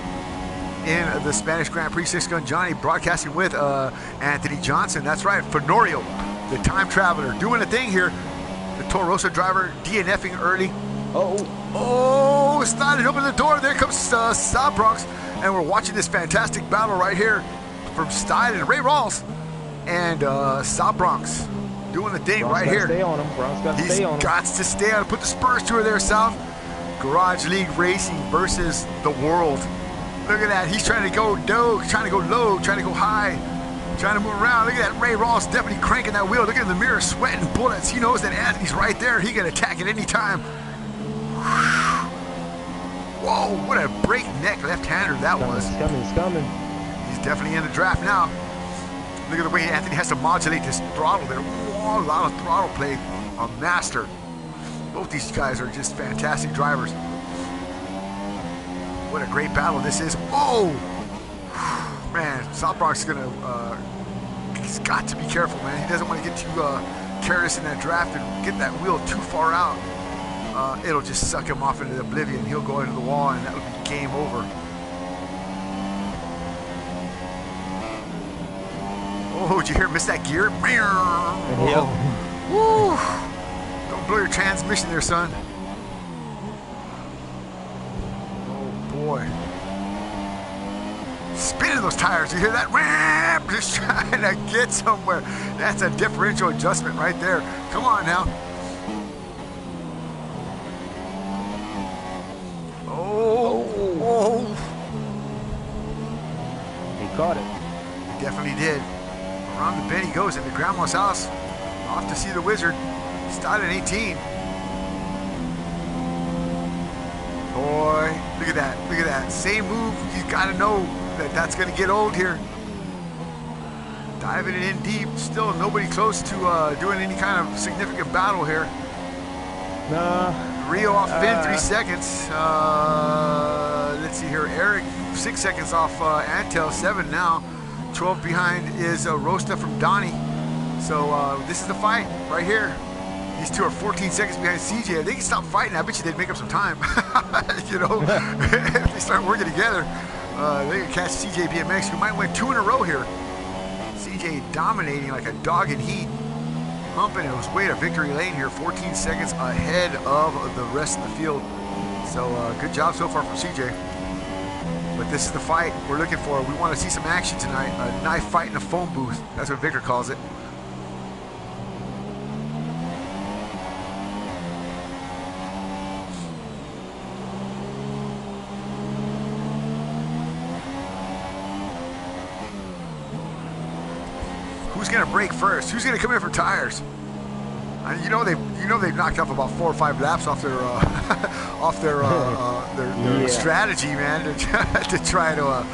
in the Spanish Grand Prix. Six Gun Johnny broadcasting with Anthony Johnson. That's right, Fenorio, the time traveler, doing a thing here. The Torosa driver DNFing early. Oh, it's not open the door. There comes South Bronx. And we're watching this fantastic battle right here from Stylen, Ray Rawls, and South Bronx doing the thing right here. Stay on him. He's got to stay on him. Put the spurs to her there, South. Garage League Racing versus the world. Look at that. He's trying to go low, trying to go high, trying to move around. Look at that. Ray Rawls definitely cranking that wheel. Look at the mirror, sweating bullets. He knows that Anthony's right there. He can attack at any time. Whoa, what a breakneck left-hander that was. He's coming. He's definitely in the draft now. Look at the way Anthony has to modulate this throttle there. Whoa, a lot of throttle play. A master. Both these guys are just fantastic drivers. What a great battle this is. Oh! Man, South Bronx is he's got to be careful, man. He doesn't want to get too careless in that draft and get that wheel too far out. It'll just suck him off into oblivion. He'll go into the wall, and that would be game over. Oh, did you hear him miss that gear? Yep. Woo! Don't blow your transmission there, son. Oh, boy. Spinning those tires. You hear that? Just trying to get somewhere. That's a differential adjustment right there. Come on now. caught it. He definitely did. Around the bend he goes into Grandma's house. Off to see the wizard. Started at 18. Boy, look at that. Look at that. Same move. He's got to know that that's going to get old here. Diving it in deep. Still nobody close to doing any kind of significant battle here. Rio off Finn, 3 seconds. Let's see here. Eric, 6 seconds off Antel, 7 now. 12 behind is Rosta from Donnie. So this is the fight right here. These two are 14 seconds behind CJ. If they can stop fighting, I bet you they'd make up some time. You know, if they start working together, they can catch CJ BMX, who might win 2 in a row here. CJ dominating like a dog in heat. Humping his way to victory lane here, 14 seconds ahead of the rest of the field. So good job so far from CJ. But this is the fight we're looking for. We want to see some action tonight. A knife fight in a phone booth. That's what Victor calls it. Who's gonna break first? Who's gonna come in for tires? And you know they've knocked off about 4 or 5 laps off their their strategy, man, to try to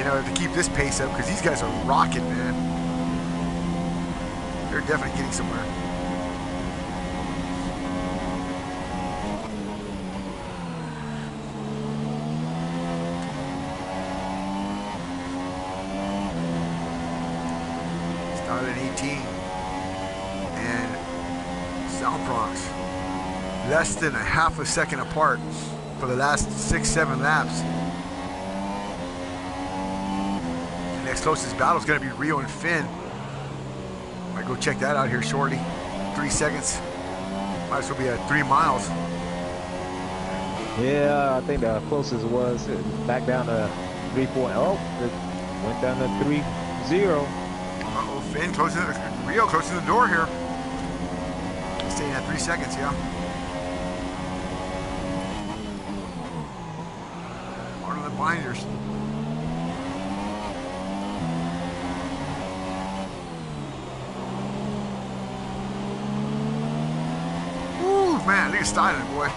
to keep this pace up, because these guys are rocking, man. They're definitely getting somewhere. Started at 18, and South Bronx less than a half a second apart for the last 6-7 laps. The next closest battle is going to be Rio and Finn. Might go check that out here shortly. 3 seconds. Might as well be at 3 miles. Yeah, I think the closest was back down to 3.0. Oh, it went down to 3.0. Uh-oh, Finn closing, Rio closing the door here. Staying at 3 seconds, yeah. Part of the binders. Ooh, man, look at styling, boy.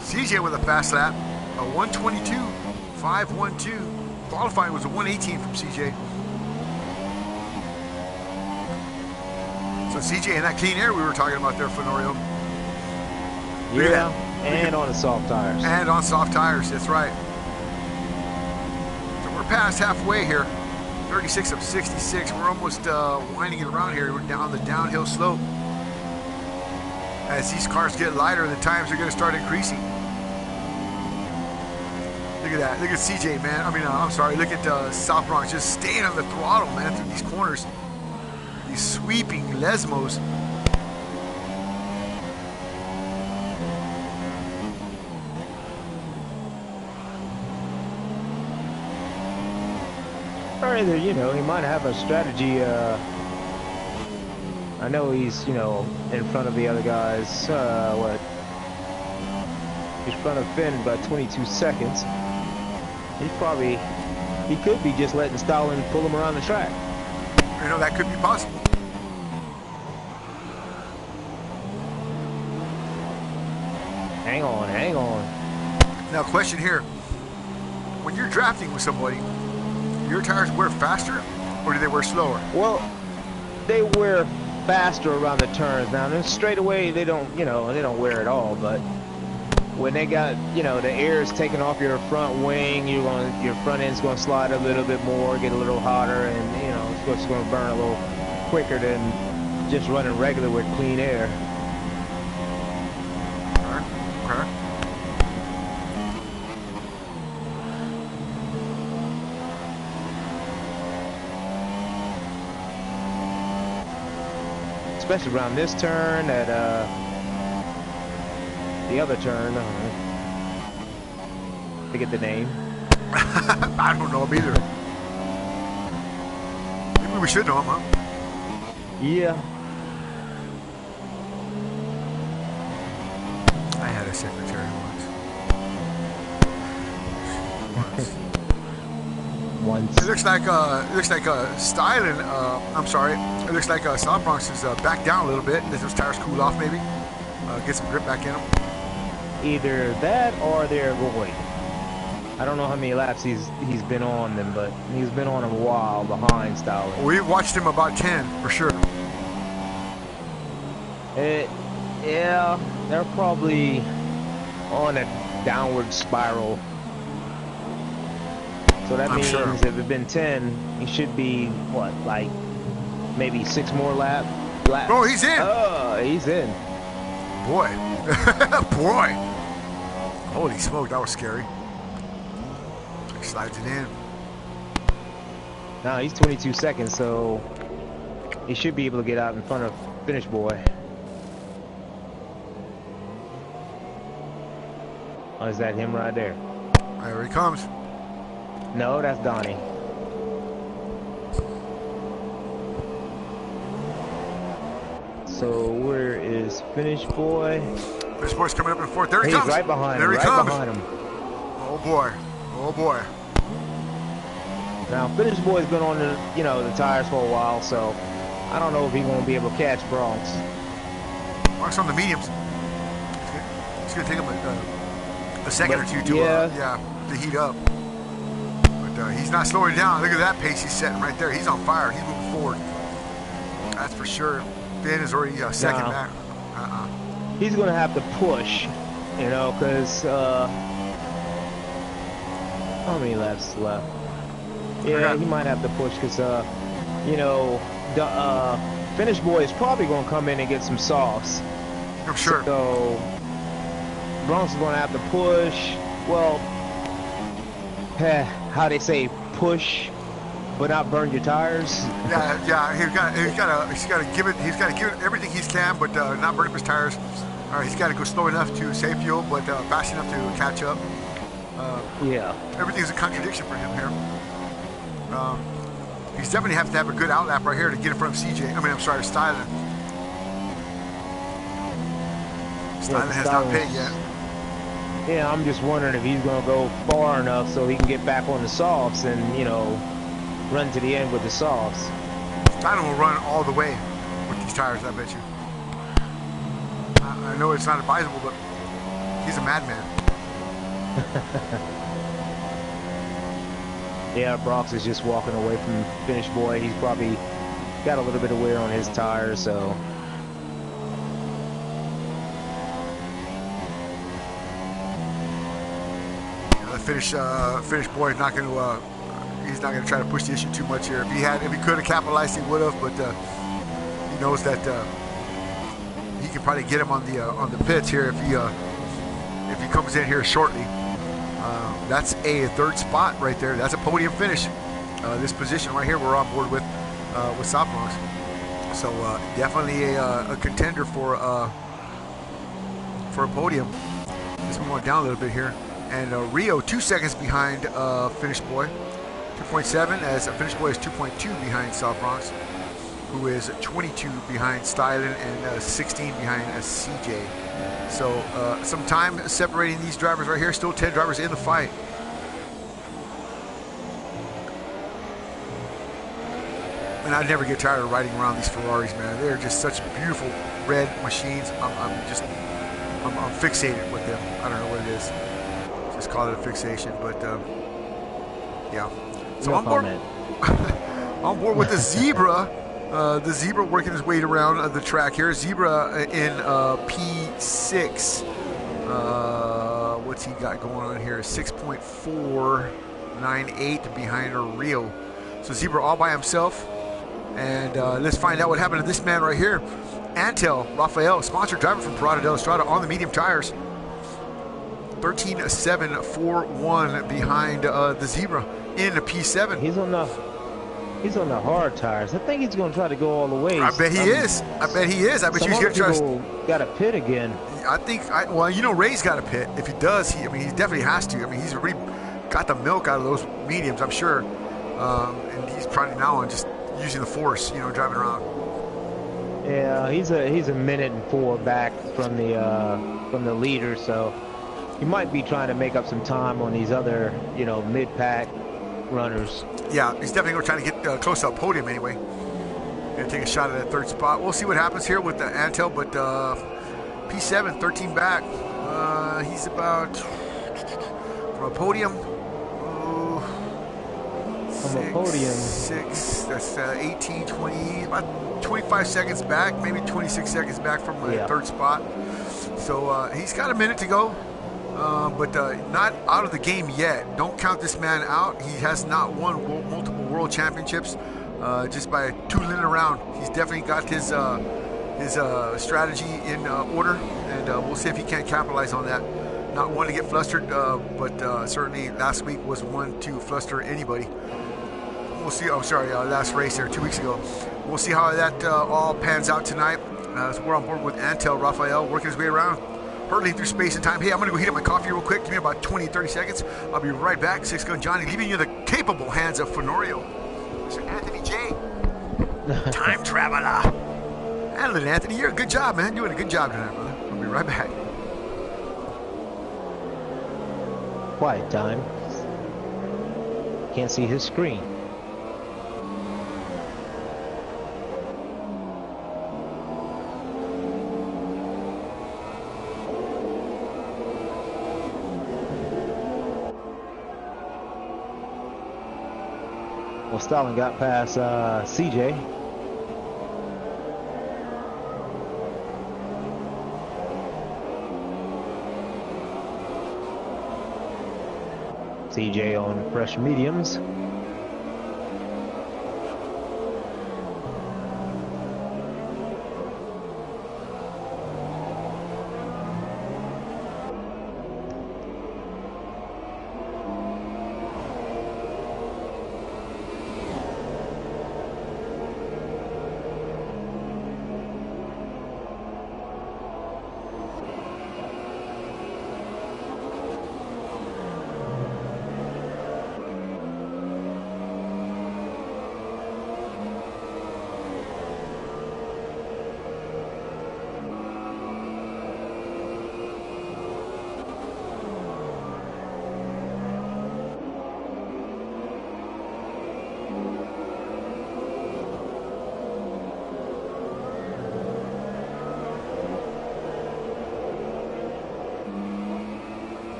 CJ with a fast lap, a 122, 5.12. Qualifying was a 118 from CJ. So CJ in that clean air we were talking about there, Fenorio. Yeah, and on the soft tires. And on soft tires, that's right. So we're past halfway here. 36 of 66. We're almost winding it around here. We're down the downhill slope. As these cars get lighter, the times are going to start increasing. Look at that. Look at CJ, man. I mean, I'm sorry. Look at South Bronx just staying on the throttle, man, through these corners. These sweeping lesmos. Or either, he might have a strategy. I know he's, in front of the other guys. He's in front of Finn by 22 seconds. He could be just letting Stalin pull him around the track. That could be possible. Hang on. Now, question here. When you're drafting with somebody, your tires wear faster or do they wear slower? Well, they wear faster around the turns. Now, then straight away, they don't wear it all, but when they got, the air is taking off your front wing, your front end's going to slide a little bit more, get a little hotter, and, it's going to burn a little quicker than just running regular with clean air. Okay. Especially around this turn, at the other turn, forget the name. I don't know him either. Maybe we should know him, huh? Yeah. I had a secretary once. once. It looks like Styling. I'm sorry. It looks like South Bronx is back down a little bit. Let those tires cool off, maybe. Get some grip back in them. Either that or they're going. I don't know how many laps he's been on them, but he's been on them a while behind Styling. We watched him about 10 for sure. Yeah, they're probably on a downward spiral. So that means sure. if it's been 10, he should be what, like maybe 6 more laps. Oh, he's in. Oh, he's in. Boy. Boy. Holy smoke, that was scary. He slides it in. Now he's 22 seconds, so he should be able to get out in front of Finish Boy. Oh, is that him right there? There he comes. No, that's Donnie. So where is Finish Boy? Finish Boy's coming up in fourth. There he He's comes. right behind there him. He right comes. behind him. Oh boy. Oh boy. Now Finish Boy's been on the the tires for a while, so I don't know if he's gonna be able to catch Bronx. Bronx on the mediums. It's gonna take him a second or two to heat up. But he's not slowing down. Look at that pace he's setting right there. He's on fire. He's moving forward. That's for sure. Ben is already second back. He's gonna have to push, because how many laps left? Yeah, he might have to push because Finish Boy is probably gonna come in and get some softs. I'm sure. So Bronx is gonna have to push. Well, how they say, push, but not burn your tires. Yeah. He's got to give it everything he can, but not burn up his tires. He's got to go slow enough to save fuel, but fast enough to catch up. Everything's a contradiction for him here. He's definitely have to have a good outlap right here to get in front of Styling. Styling has not paid yet. Yeah, I'm just wondering if he's going to go far enough so he can get back on the softs and, run to the end with the softs. Styling will run all the way with these tires, I bet you. I know it's not advisable, but he's a madman. Yeah, Bronx is just walking away from Finish Boy. He's probably got a little bit of wear on his tires, so. Finish Boy is not going to. He's not going to try to push the issue too much here. If he could have capitalized, he would have. But he knows that he can probably get him on the pits here if he comes in here shortly. That's a third spot right there. That's a podium finish. This position right here, we're on board with South Bronx. So definitely a contender for a podium. Let's move on down a little bit here. And Rio 2 seconds behind Finish Boy, 2.7, as Finish Boy is 2.2 behind South Bronx, who is 22 behind Styling and 16 behind CJ. So some time separating these drivers right here. Still 10 drivers in the fight. And I never get tired of riding around these Ferraris, man. They're just such beautiful red machines. I'm fixated with them. I don't know what it is. Just call it a fixation, but yeah. So no on board, on board with the Zebra. The Zebra working his way around the track here. Zebra in P6. What's he got going on here? 6.498 behind Rio. So Zebra all by himself. And let's find out what happened to this man right here. Antel Rafael, sponsored driver from Parada del Estrada on the medium tires. 13.741 behind the Zebra in the P7. He's on the hard tires. I think he's going to try to go all the way. I bet he is. I bet he's going to try to. Got a pit again. I think. Ray's got a pit. If he does, he definitely has to. He's already got the milk out of those mediums, I'm sure. And he's probably now on just using the force, driving around. Yeah, he's a minute and 4 back from the leader, so he might be trying to make up some time on these other, mid-pack runners. Yeah, he's definitely going to try to get close to a podium anyway. Going to take a shot at that third spot. We'll see what happens here with the Antel, but P7, 13 back. He's about from a podium. From a podium. 6, that's 18, 20, about 25 seconds back, maybe 26 seconds back from the third spot. So he's got a minute to go. But not out of the game yet. Don't count this man out. He has not won multiple world championships just by tooling around. He's definitely got his strategy in order, and we'll see if he can't capitalize on that. Not one to get flustered, but certainly last week was one to fluster anybody. We'll see. Oh, sorry, last race there 2 weeks ago. We'll see how that all pans out tonight. So we're on board with Antel Rafael, working his way around. Hurtling through space and time. Hey, I'm going to go heat up my coffee real quick. Give me about 20, 30 seconds. I'll be right back. Six Gun Johnny, leaving you in the capable hands of Fenorio. Mr. Anthony J. Time traveler. Handle it, Anthony. You're a good job, man. Doing a good job tonight, brother. I'll be right back. Quiet time. Can't see his screen. Well, Stalin got past CJ. CJ on fresh mediums.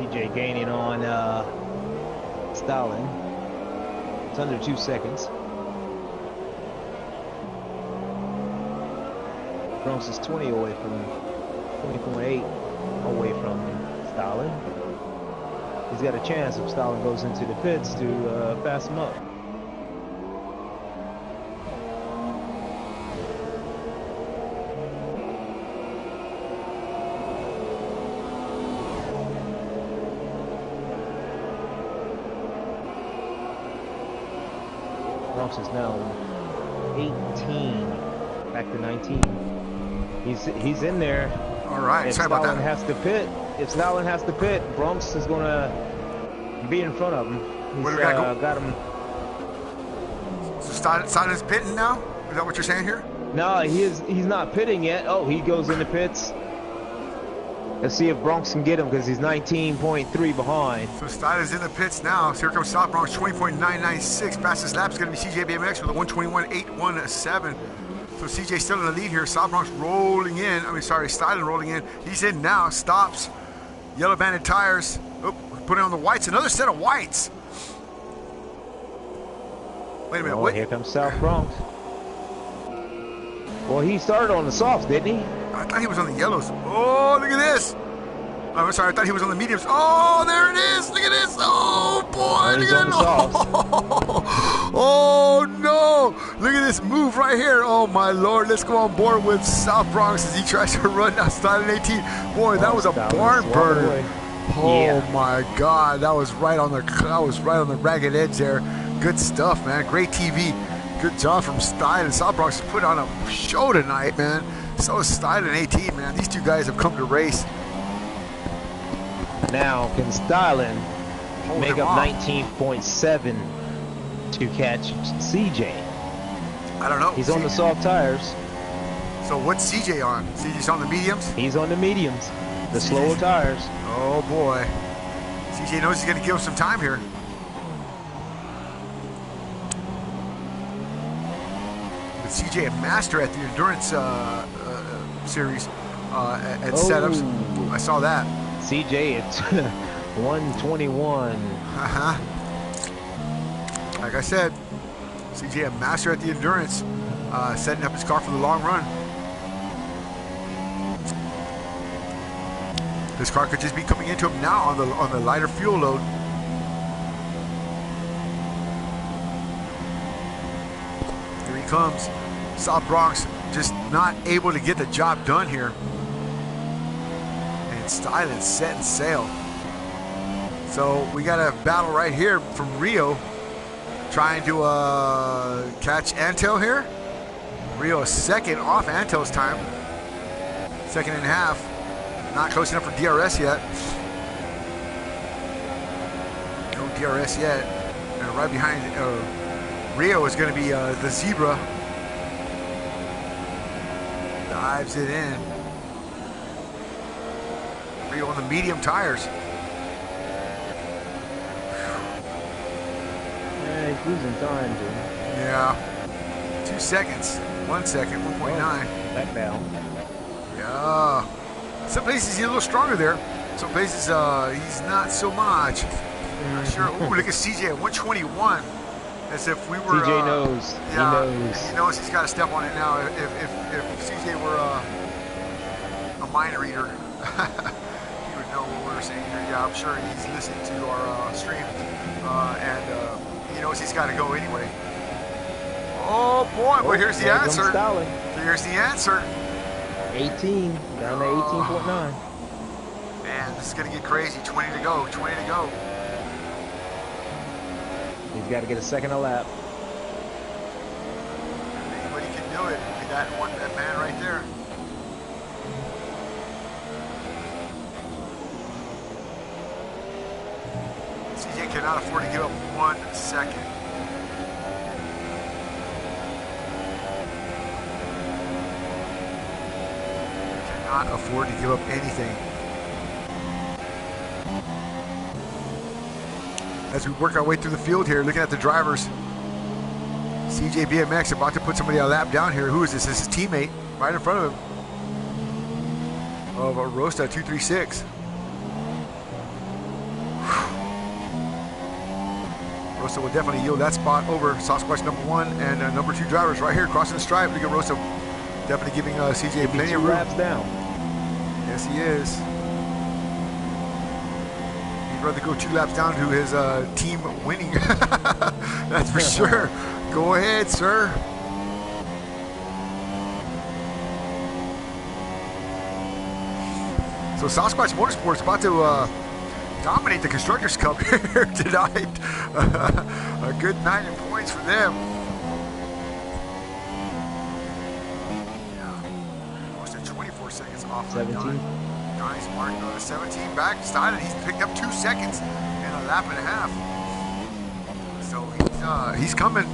CJ gaining on Stalin. It's under 2 seconds. Bronx is 20 away from 20.8 away from Stalin. He's got a chance if Stalin goes into the pits to pass him up. Bronx is now 18, back to 19. He's in there. All right, if sorry Stalin about that. has to pit, if Stalin has to pit, Bronx is going to be in front of him. He's got him. So Stalin's pitting now? Is that what you're saying here? No, he's not pitting yet. Oh, he goes into pits. Let's see if Bronx can get him because he's 19.3 behind. So Stalin's in the pits now. So here comes South Bronx, 20.996. Fastest lap is going to be CJ BMX with a 121.817. So CJ still in the lead here. South Bronx rolling in. Stalin rolling in. He's in now. Stops. Yellow banded tires. Oh, putting on the whites. Another set of whites. Wait a minute. Oh, what? Here comes South Bronx. Well, he started on the softs, didn't he? I thought he was on the yellows. Oh, look at this. I'm sorry, I thought he was on the mediums. Oh, there it is. Look at this. Oh, boy. Look at it. Oh, no. Look at this move right here. Oh, my Lord. Let's go on board with South Bronx as he tries to run now. Starting 18. Boy, that was a barn burner. Oh, my God. That was right on the ragged edge there. Good stuff, man. Great TV. Good job from Stein and South Bronx put on a show tonight, man. So is Stein and 18, man. These two guys have come to race. Now, can Styling Hold make him up off. 19.7 to catch CJ? I don't know. He's on the soft tires. So what's CJ on? CJ's on the mediums? He's on the mediums, the CJ. slower tires. Oh boy. CJ knows he's going to give him some time here. But CJ a master at the endurance series at setups. I saw that. CJ at 121. Like I said, CJ a master at the endurance, setting up his car for the long run. This car could just be coming into him now on the lighter fuel load. Here he comes. South Bronx just not able to get the job done here. And Styling setting sail. So we got a battle right here from Rio, trying to catch Antel here. Rio is second off Antel's time. 2.5. Not close enough for DRS yet. No DRS yet. And right behind Rio is going to be the Zebra. Dives it in. Rio on the medium tires. Yeah, he's losing time, dude. Yeah. 2 seconds. 1 second. 1.9. Back down. Yeah. Some places he's a little stronger there. Some places he's not so much. Not sure. Ooh, look at CJ at 121. As if we were. CJ knows. Yeah, he knows. he knows he's got to step on it now. If CJ were a mind reader, he would know what we're saying here. Yeah, I'm sure he's listening to our stream, and he knows he's got to go anyway. Oh boy! Well, here's the answer. Here's the answer. 18 down to 18.9. Man, this is gonna get crazy. 20 to go. 20 to go. He's got to get a second a lap. Anybody can do it. That man right there. CJ cannot afford to give up 1 second. Cannot afford to give up anything. As we work our way through the field here, looking at the drivers. CJ BMX about to put somebody a lap down here. Who is this? This is his teammate right in front of him. Of Rosta 236. Rosta will definitely yield that spot over Sasquatch number 1 and number 2 drivers right here crossing the stripe. Look at Rosta definitely giving CJ plenty of room. Laps down. Yes, he is. He'd rather go 2 laps down to his team winning. That's for sure. Go ahead, sir. So Sasquatch Motorsports about to dominate the Constructors' Cup here tonight. A good 9 points for them. Yeah. Almost at 24 seconds off. 17. Nice mark, 17 back. Styling, he's picked up 2 seconds in a lap and a half. So he's coming.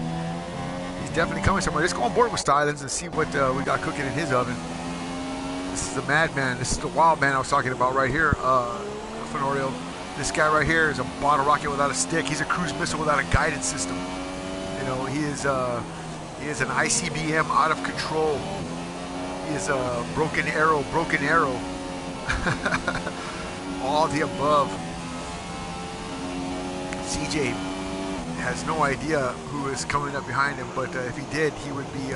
He's definitely coming somewhere. Let's go on board with Stylings and see what we got cooking in his oven. This is the madman. This is the wild man I was talking about right here, Fenorio. This guy right here is a bottle rocket without a stick. He's a cruise missile without a guidance system. You know, he is an ICBM out of control. He is a broken arrow. All the above. CJ has no idea who is coming up behind him, but if he did, he would be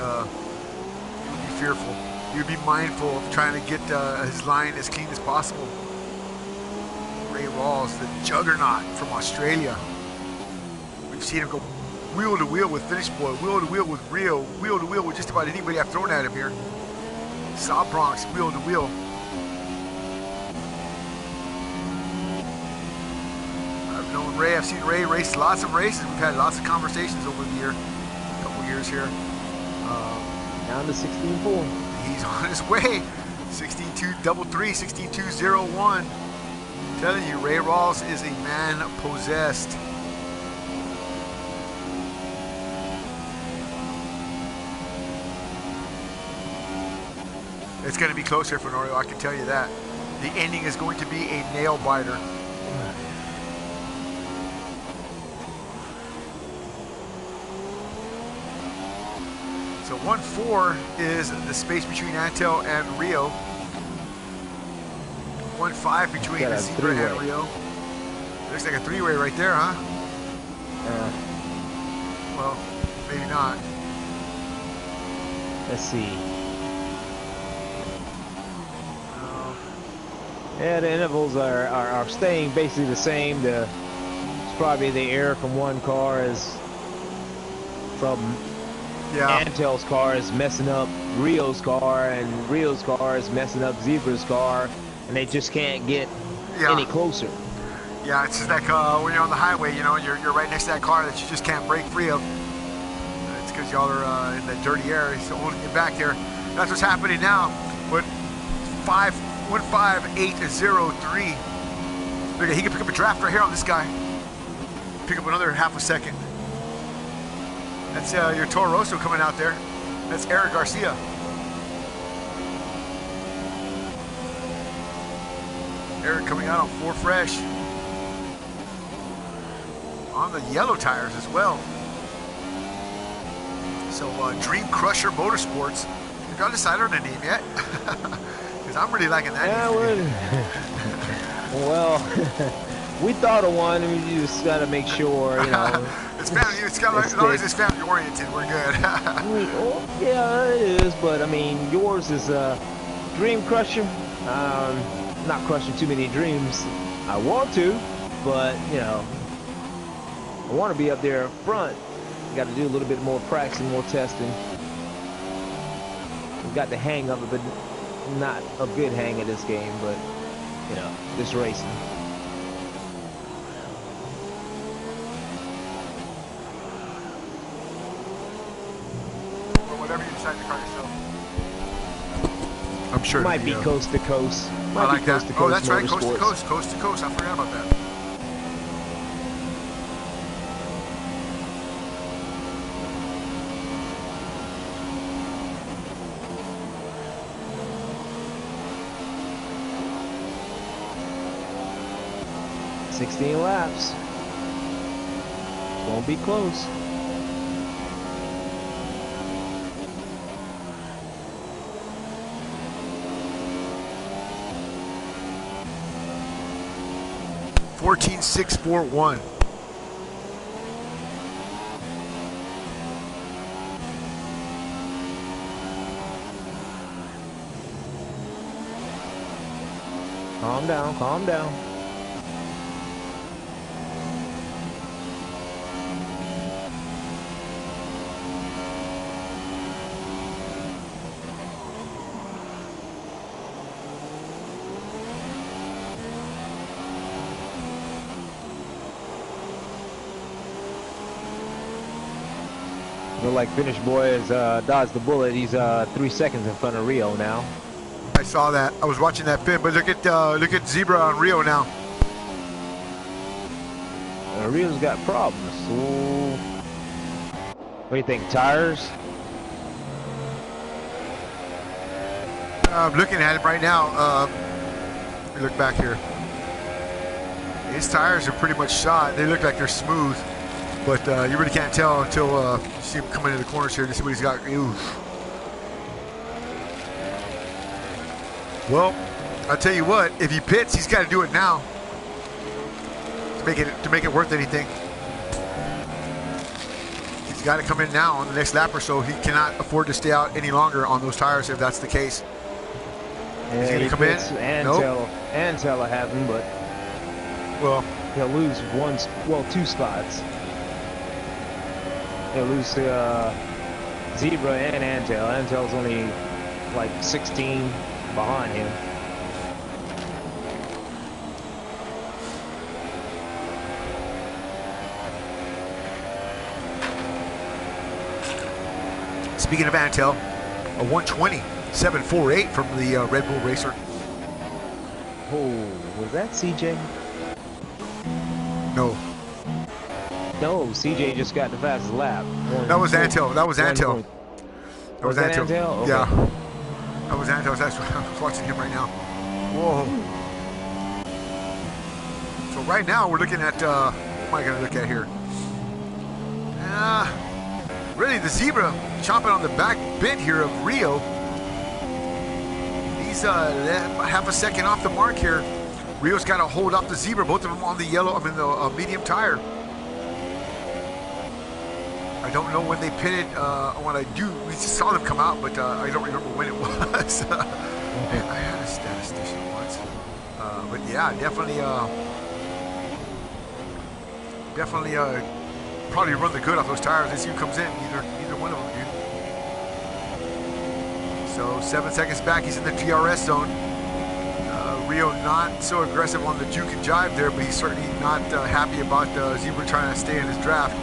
fearful. He would be mindful of trying to get his line as clean as possible. Ray Rawls, the juggernaut from Australia. We've seen him go wheel to wheel with Finish Boy, wheel to wheel with Rio, wheel to wheel with just about anybody I've thrown at him here. South Bronx, wheel to wheel. I've known Ray, I've seen Ray race lots of races. We've had lots of conversations over the year, couple years here. Down to 16.4. He's on his way. 16.2 double 3, 16.201. Telling you, Ray Rawls is a man possessed. It's going to be close here for Norio, I can tell you that. The ending is going to be a nail biter. So 1-4 is the space between Antel and Rio. 1-5 between the Zebra and Rio. Looks like a three-way right there, huh? Well, maybe not. Let's see. Yeah, the intervals are staying basically the same. It's probably the error from one car is from Antel's car is messing up Rio's car, and Rio's car is messing up Zebra's car, and they just can't get any closer. Yeah, it's just like when you're on the highway, you know, you're right next to that car that you just can't break free of. It's because y'all are in that dirty air, so holding you back here. That's what's happening now. But 15803. Look, he can pick up a draft right here on this guy. Pick up another half a second. That's your Toro Rosso coming out there. That's Eric Garcia. Eric coming out on 4 fresh. On the yellow tires as well. So Dream Crusher Motorsports. Have y'all decided on a name yet? Because I'm really liking that. Yeah, well, we thought of one, and we just got to make sure, you know. It's family. As long as it's family oriented, we're good. Yeah, it is. But I mean, yours is Dream Crusher. Not crushing too many dreams. I want to, but you know, I want to be up there front. Got to do a little bit more practicing, more testing. We've got the hang of it, but not a good hang of this game. But you know, this racing. Whatever you decide to call yourself. I'm sure. Might be coast to coast. I like that. Oh, that's right. Coast to coast. Coast to coast. I forgot about that. $16 laps. Won't be close. $14,641. Calm down, calm down. Look like Finish Boy has dodged the bullet. He's 3 seconds in front of Rio now. I saw that. I was watching that film, but look at Zebra on Rio now. Rio's got problems. So, what do you think? Tires? I'm looking at it right now. Let me look back here. His tires are pretty much shot. They look like they're smooth, but you really can't tell until you see him come into the corners here to see what he's got. Oof. Well, I'll tell you what. If he pits, he's got to do it now to make it worth anything. He's got to come in now on the next lap or so. He cannot afford to stay out any longer on those tires if that's the case. Yeah, he's going to come in. Antel will have him, but he'll lose two spots. He'll lose to Zebra and Antel. Antel's only like 16 behind him. Speaking of Antel, a 120.748 from the Red Bull Racer. Oh, was that CJ? No. No, CJ just got the fastest lap. That was Antel. That was Antel. That was Was that Antel. Antel? Okay. Yeah. That was Antel. I was watching him right now. Whoa. So right now we're looking at, what am I going to look at here? Really the zebra chomping on the back bit here of Rio. He's half a second off the mark here. Rio's got to hold up the zebra, both of them on the yellow, the medium tire. I don't know when they pitted. When I do, we just saw them come out, but I don't remember when it was. I had a statistician once. But yeah, definitely probably run the good off those tires. Let's see who comes in. Either one of them do. So 7 seconds back, he's in the DRS zone. Rio not so aggressive on the juke and jive there, but he's certainly not happy about Zebra trying to stay in his draft.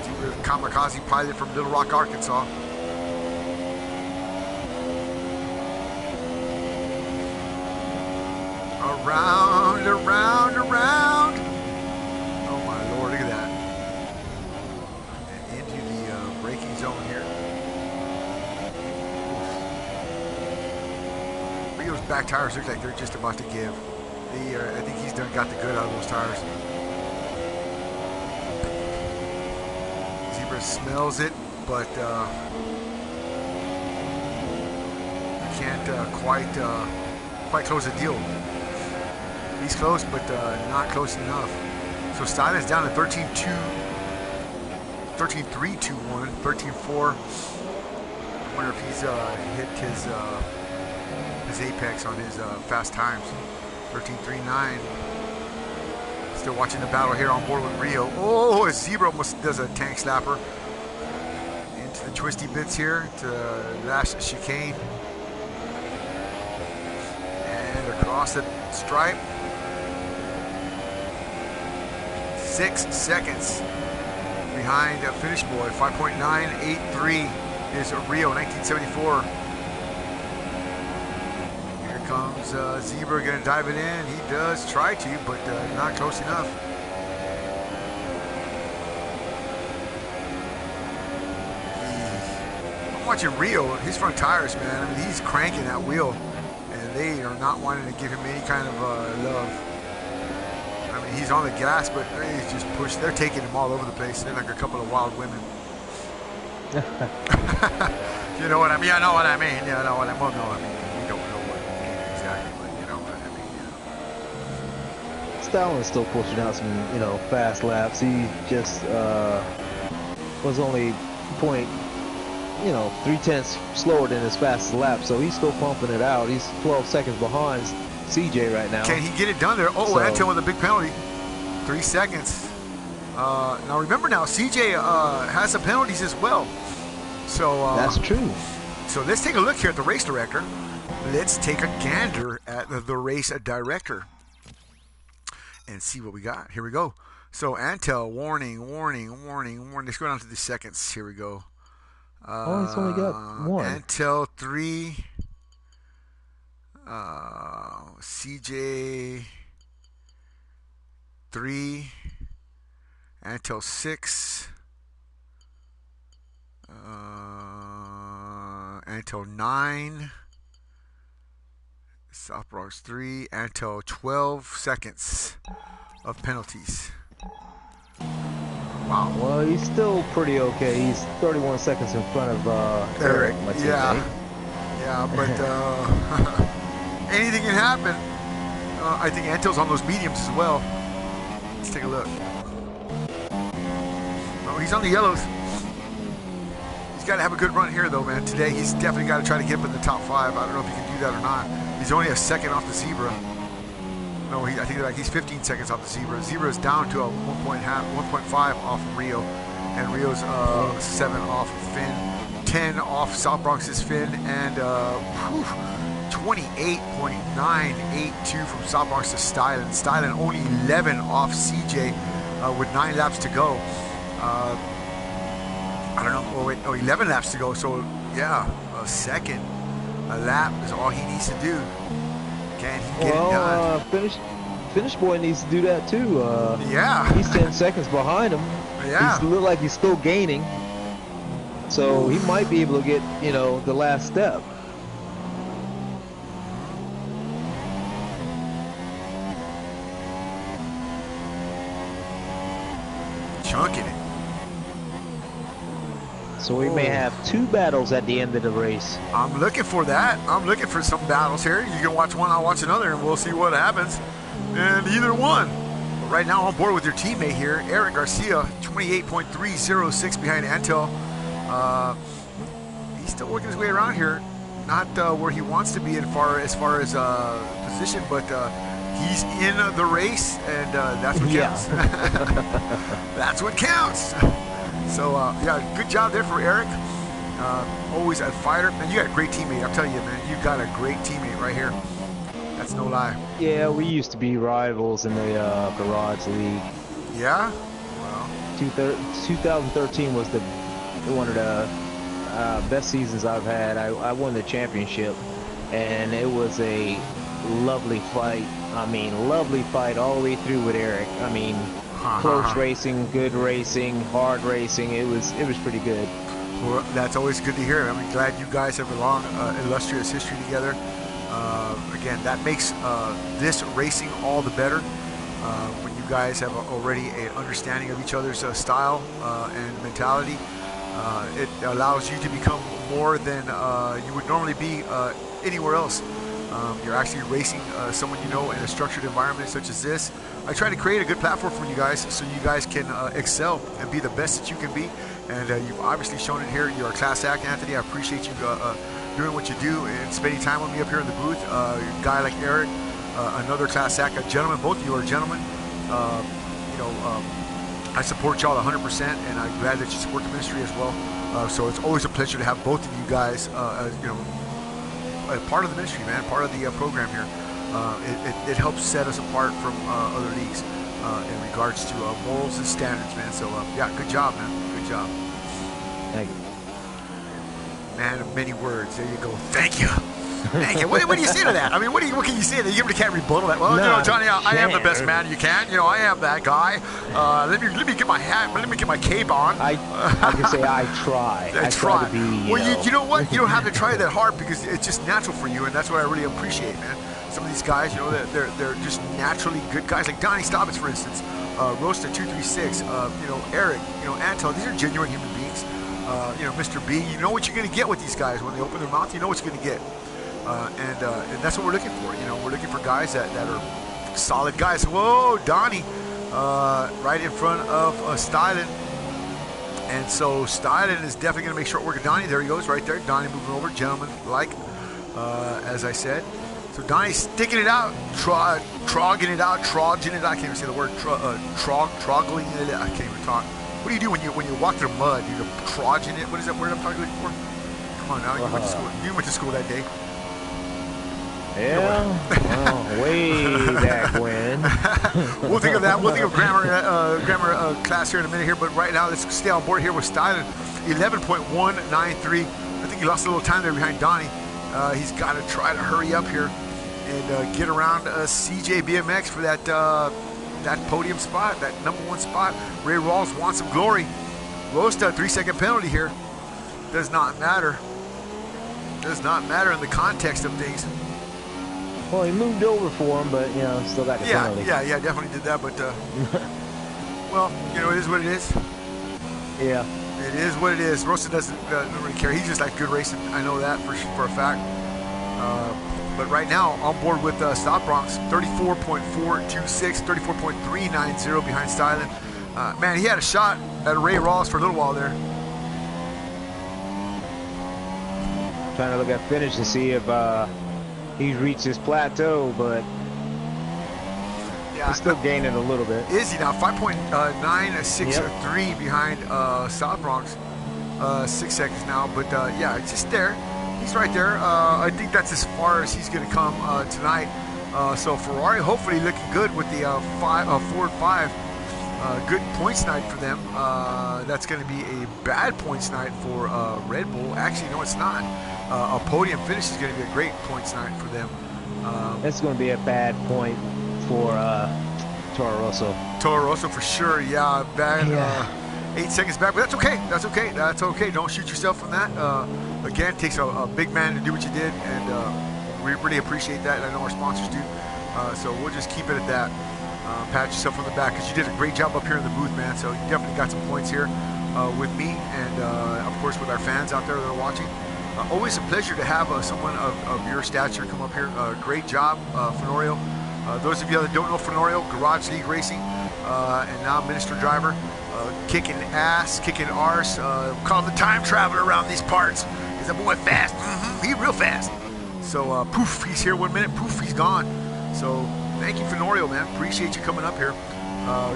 Zebra, kamikaze pilot from Little Rock, Arkansas. Around, around, around. Oh my Lord, look at that. And into the braking zone here. Rio's back tires look like they're just about to give. I think he's got the good out of those tires. Zebra smells it, but can't quite close the deal. He's close, but not close enough. So Stylin's down to 13.2, 13.321, 13.4. I wonder if he's hit his apex on his fast times. 13.39. Still watching the battle here on board with Rio. Oh, a Zebra almost does a tank slapper. Into the twisty bits here to last chicane. And across the stripe. 6 seconds behind Finish Boy. 5.983 is Rio 1974. Here comes Zebra going to dive it in. He does try to, but not close enough. I'm watching Rio, his front tires, man. I mean, he's cranking that wheel, and they are not wanting to give him any kind of love. I mean, he's on the gas, but he's just pushed. They're taking him all over the place. They're like a couple of wild women. You know what I mean? I know what I mean. You know what I mean? Well, no, I mean, we don't know what I mean exactly, but you know what I mean. Stalin is still pushing out some, fast laps. He just was only 0.3 slower than his fastest lap, so he's still pumping it out. He's 12 seconds behind CJ right now. Can he get it done there? Oh, so, Antel with a big penalty. 3 seconds. Now remember CJ has some penalties as well. So that's true. So let's take a look here at the race director. Let's take a gander at the race director and see what we got. Here we go. So Antel, warning. Let's go down to the seconds. Here we go. He's only got one. Antel 3. CJ 3, Antel 6, Antel 9, Southbronx 3, Antel 12 seconds of penalties. Wow. Well, he's still pretty okay. He's 31 seconds in front of Eric. Yeah, but anything can happen. I think Antel's on those mediums as well. Let's take a look. Oh, he's on the yellows. He's got to have a good run here, though, man. Today, he's definitely got to try to get up in the top 5. I don't know if he can do that or not. He's only a second off the Zebra. No, I think he's 15 seconds off the Zebra. Zebra is down to a 1.5 off Rio, and Rio's 7 off Finn, 10 off South Bronx's Finn, and 28.982 from South Bronx to Stylen. Stylen only 11 off CJ with 9 laps to go. I don't know. Oh, wait, 11 laps to go. So, yeah, a lap is all he needs to do. Can he get it done? Finish boy needs to do that too. Yeah. He's 10 seconds behind him. Yeah. He look like he's still gaining. So he might be able to get, the last step. Chunking it. So we may have 2 battles at the end of the race. I'm looking for that. I'm looking for some battles here. You can watch one, I'll watch another, and we'll see what happens. And either one. But right now on board with your teammate here, Eric Garcia, 28.306 behind Antel. He's still working his way around here. Not where he wants to be as far as position, but he's in the race, and that's what counts. That's what counts. So, yeah, good job there for Eric. Always a fighter. And you got a great teammate. I'm telling you, man, you got a great teammate right here. That's no lie. Yeah, we used to be rivals in the Garage League. Yeah? Well. 2013 was one of the best seasons I've had. I won the championship, and it was a lovely fight. I mean, lovely fight all the way through with Eric. I mean, close racing, good racing, hard racing. It was pretty good. Well, that's always good to hear. I'm glad you guys have a long, illustrious history together. Again, that makes this racing all the better when you guys have already an understanding of each other's style and mentality. It allows you to become more than you would normally be anywhere else. You're actually racing someone you know in a structured environment such as this. I try to create a good platform for you guys so you guys can excel and be the best that you can be. And you've obviously shown it here. You're a class act, Anthony. I appreciate you doing what you do and spending time with me up here in the booth. A guy like Eric, another class act, a gentleman. Both of you are gentlemen. I support y'all 100%, and I'm glad that you support the ministry as well. So it's always a pleasure to have both of you guys, part of the ministry, man, part of the program here. It helps set us apart from other leagues in regards to morals and standards, man. So yeah, good job, man. Good job. Thank you. Man of many words. There you go. Thank you. Thank you. What do you say to that? I mean, what can you say to that? You can't rebuttal that. Well, no, Johnny, I am the best man you can. I am that guy. Let me get my hat. Let me get my cape on. I can say I try. I try to be. Well, you know what? You don't have to try that hard because it's just natural for you, and that's what I really appreciate, man. Some of these guys, they're just naturally good guys. Like Donnie Stobbins, for instance, Roaster 236. Eric, Antel. These are genuine human beings. Mr. B. You know what you're gonna get with these guys when they open their mouth. You know what you're gonna get. And that's what we're looking for. We're looking for guys that are solid guys. Whoa, Donnie, right in front of Stylen. And so Stylen is definitely going to make short work of Donnie. There he goes, right there. Donnie moving over, gentleman, as I said. So Donnie's sticking it out, trogging it out, trodging it out. I can't even say the word, troggling it out. I can't even talk. What do you do when you walk through mud? You're trodging it. What is that word I'm talking for? Come on now, you went to school. You went to school that day. Yeah, well, way back when. We'll think of that. We'll think of grammar class here in a minute here. But right now, let's stay on board here with Stylen. 11.193. I think he lost a little time there behind Donnie. He's got to try to hurry up here and get around CJ BMX for that podium spot, that #1 spot. Ray Rawls wants some glory. Rosta, 3-second penalty here. Does not matter. Does not matter in the context of things. Well, he moved over for him, but still got the penalty. Yeah, definitely did that. But well, it is what it is. Yeah, it is what it is. Rosa doesn't really care. He's just like good racing. I know that for a fact. But right now, on board with Stop Bronx, 34.426, 34.390 behind Stylen. Man, he had a shot at Ray Ross for a little while there. Trying to look at finish to see if he's reached his plateau, but he's still gaining a little bit. Is he now? 5.963 behind South Bronx. 6 seconds now, but it's just there. He's right there. I think that's as far as he's going to come tonight. So Ferrari hopefully looking good with the 4-5. Good points night for them. That's going to be a bad points night for Red Bull. Actually, no, it's not. A podium finish is going to be a great points night for them. That's going to be a bad point for Toro Rosso. Toro Rosso for sure, yeah. Bad, Yeah. 8 seconds back, but that's okay. That's okay. That's okay. Don't shoot yourself from that. Again, it takes a big man to do what you did, and we really appreciate that. And I know our sponsors do. So we'll just keep it at that. Pat yourself on the back because you did a great job up here in the booth, man. So you definitely got some points here with me, and of course with our fans out there that are watching. Always a pleasure to have someone of your stature come up here. Great job, Fenorio. Those of you that don't know Fenorio, Garage League Racing, and now Minister Driver, kicking ass, kicking arse, called the time traveler around these parts. He's a boy fast, he real fast. So poof, he's here 1 minute, poof, he's gone. So thank you, Fenorio, man. Appreciate you coming up here.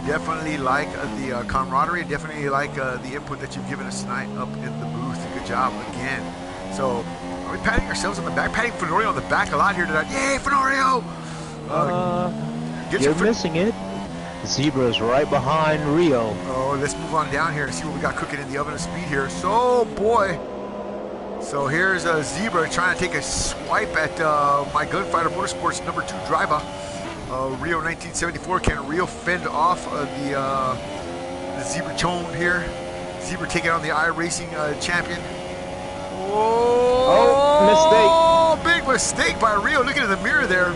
Definitely like the camaraderie, definitely like the input that you've given us tonight up in the booth. Good job again. So are we patting ourselves on the back? Patting Fenorio on the back a lot here tonight. Yay, Fenorio! You're missing it. Zebra's right behind Rio. Oh, let's move on down here and see what we got cooking in the oven of speed here. So, boy. So here's a Zebra trying to take a swipe at my Gunfighter Motorsports #2 driver. Rio 1974. Can Rio fend off the Zebra Chone here? Zebra taking on the iRacing champion. Oh, mistake. Big mistake by Rio. Looking in the mirror there.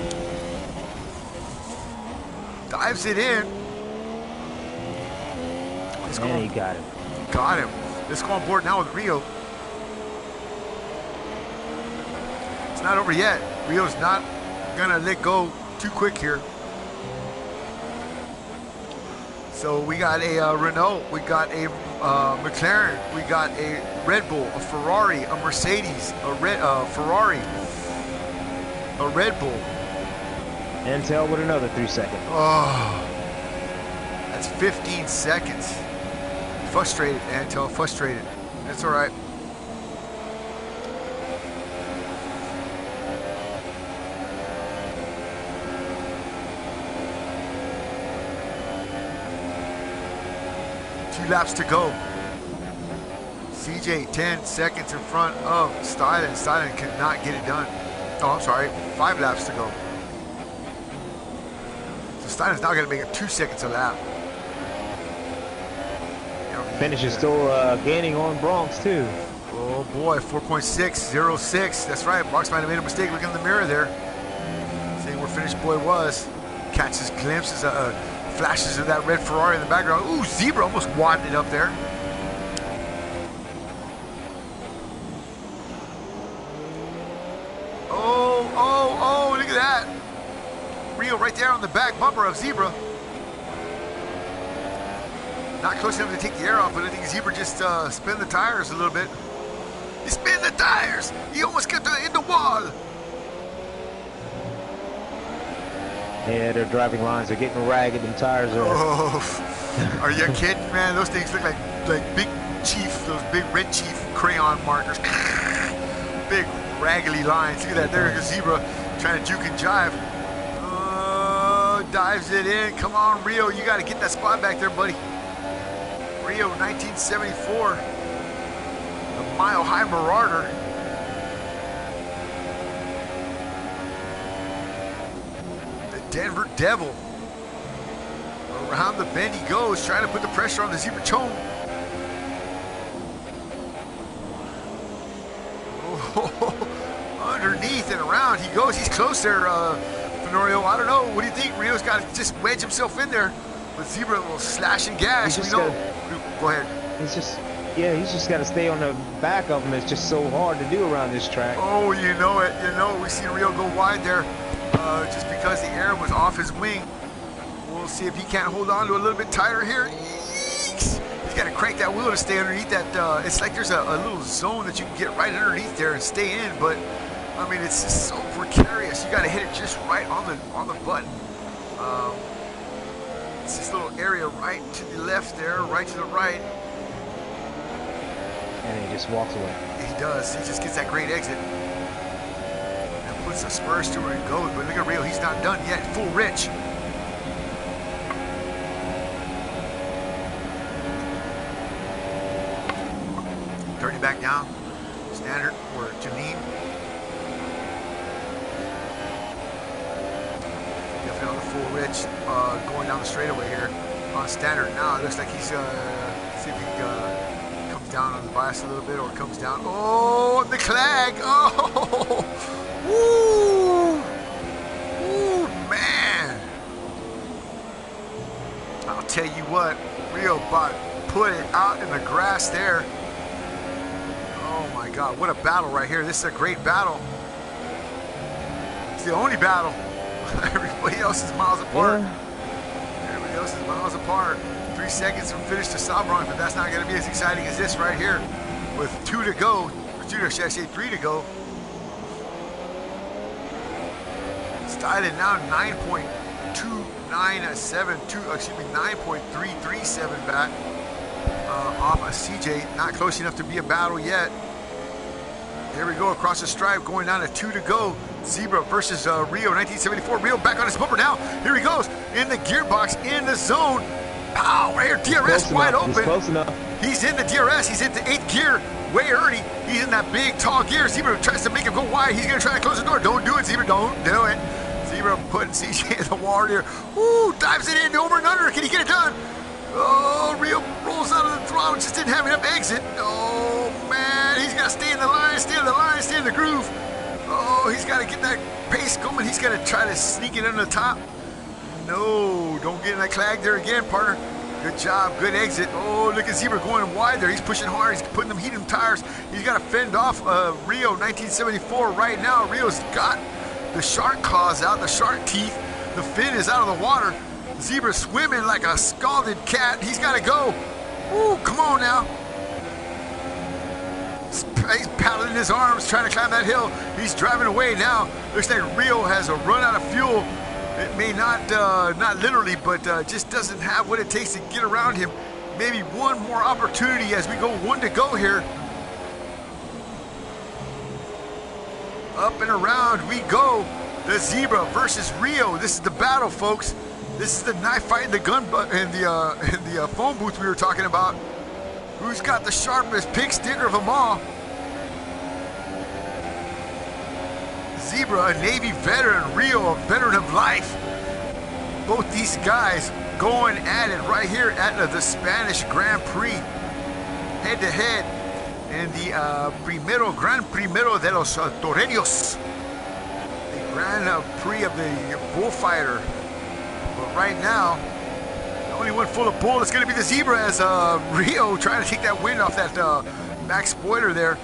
Dives it in. And he got him. Got him. Let's go on board now with Rio. It's not over yet. Rio's not gonna let go too quick here. So we got a Renault, we got a McLaren, we got a Red Bull, a Ferrari, a Mercedes, a Ferrari, a Red Bull. Intel with another 3 seconds. Oh, that's 15 seconds. Frustrated, Antel, frustrated. That's all right. Laps to go. CJ 10 seconds in front of Stylen. Stylen cannot get it done. Oh, I'm sorry. 5 laps to go. So Stylen's now going to make it 2 seconds a lap. Finish is still gaining on Bronx too. Oh boy, 4.606. That's right. Marks might have made a mistake looking in the mirror there. Seeing where Finish Boy was. Catches glimpses of flashes of that red Ferrari in the background. Ooh, Zebra almost wadded it up there. Oh, look at that. Rio right there on the back bumper of Zebra. Not close enough to take the air off, but I think Zebra just spin the tires a little bit. He spin the tires. He almost got in the wall. Yeah, their driving lines are getting ragged and tires are... Oh, are you kidding, man? Those things look like Big Chief, those big Red Chief crayon markers. Big raggedy lines. Look at that. There's a Zebra trying to juke and jive. Dives it in. Come on, Rio. You got to get that spot back there, buddy. Rio 1974. The Mile High Marauder. Denver Devil. Around the bend he goes, trying to put the pressure on the Zebra Chone. Oh, underneath and around he goes. He's close there, Fenorio. I don't know. What do you think? Rio's got to just wedge himself in there. But Zebra will slash and gash. We know. Go ahead. He's just got to stay on the back of him. It's just so hard to do around this track. Oh, you know it. You know, we see Rio go wide there. Just because the air was off his wing. We'll see if he can't hold on to a little bit tighter here. Yeeks. He's got to crank that wheel to stay underneath that. It's like there's a little zone that you can get right underneath there and stay in. But I mean, it's just so precarious. You got to hit it just right on the button. It's this little area right to the left there, right to the right. And he just walks away. He does. He just gets that great exit. Puts the spurs to where it goes, but look at Rio, he's not done yet. Full rich. Turning back down. Standard for Janine. the full Rich going down the straightaway here on standard. Now it looks like he's see if he comes down on the bias a little bit or comes down. Oh, the clag! Oh, woo, woo, man! I'll tell you what, Rio Bot put it out in the grass there. Oh my God, what a battle right here! This is a great battle. It's the only battle. Everybody else is miles apart. Yeah. Everybody else is miles apart. 3 seconds from finish to Sabron, but that's not going to be as exciting as this right here. With 2 to go, should I say 3 to go. Styling now 9.337 back off of CJ. Not close enough to be a battle yet. Here we go across the stripe, going down to 2 to go. Zebra versus Rio 1974. Rio back on his bumper now. Here he goes in the gearbox, in the zone. Pow! Right here, DRS wide open. He's close enough. He's in the DRS. He's into 8th gear way early. He's in that big, tall gear. Zebra tries to make him go wide. He's going to try to close the door. Don't do it, Zebra. Don't do it. Zebra putting CJ in the water here. Ooh, dives it in over and under. Can he get it done? Oh, Rio rolls out of the throttle. Just didn't have enough exit. Oh, man. He's got to stay in the line, stay in the line, stay in the groove. Oh, he's got to get that pace going. He's got to try to sneak it under the top. No, don't get in that clag there again, partner. Good job, good exit. Oh, look at Zebra going wide there. He's pushing hard. He's putting them heating tires. He's got to fend off Rio 1974 right now. Rio's got the shark claws out, the shark teeth. The fin is out of the water. Zebra swimming like a scalded cat. He's got to go. Ooh, come on now. He's paddling his arms, trying to climb that hill. He's driving away now. Looks like Rio has a run out of fuel. It may not literally, but just doesn't have what it takes to get around him. Maybe one more opportunity as we go 1 to go here. Up and around we go. The Zebra versus Rio. This is the battle, folks. This is the knife fight in the gun in the phone booth we were talking about. Who's got the sharpest pig sticker of them all? Zebra, a Navy veteran, Rio, a veteran of life. Both these guys going at it right here at the Spanish Grand Prix. Head to head in the Gran Premio de los Toreros. The Grand Prix of the bullfighter. But right now, the only one full of bull is going to be the Zebra as Rio trying to take that wind off that back spoiler there.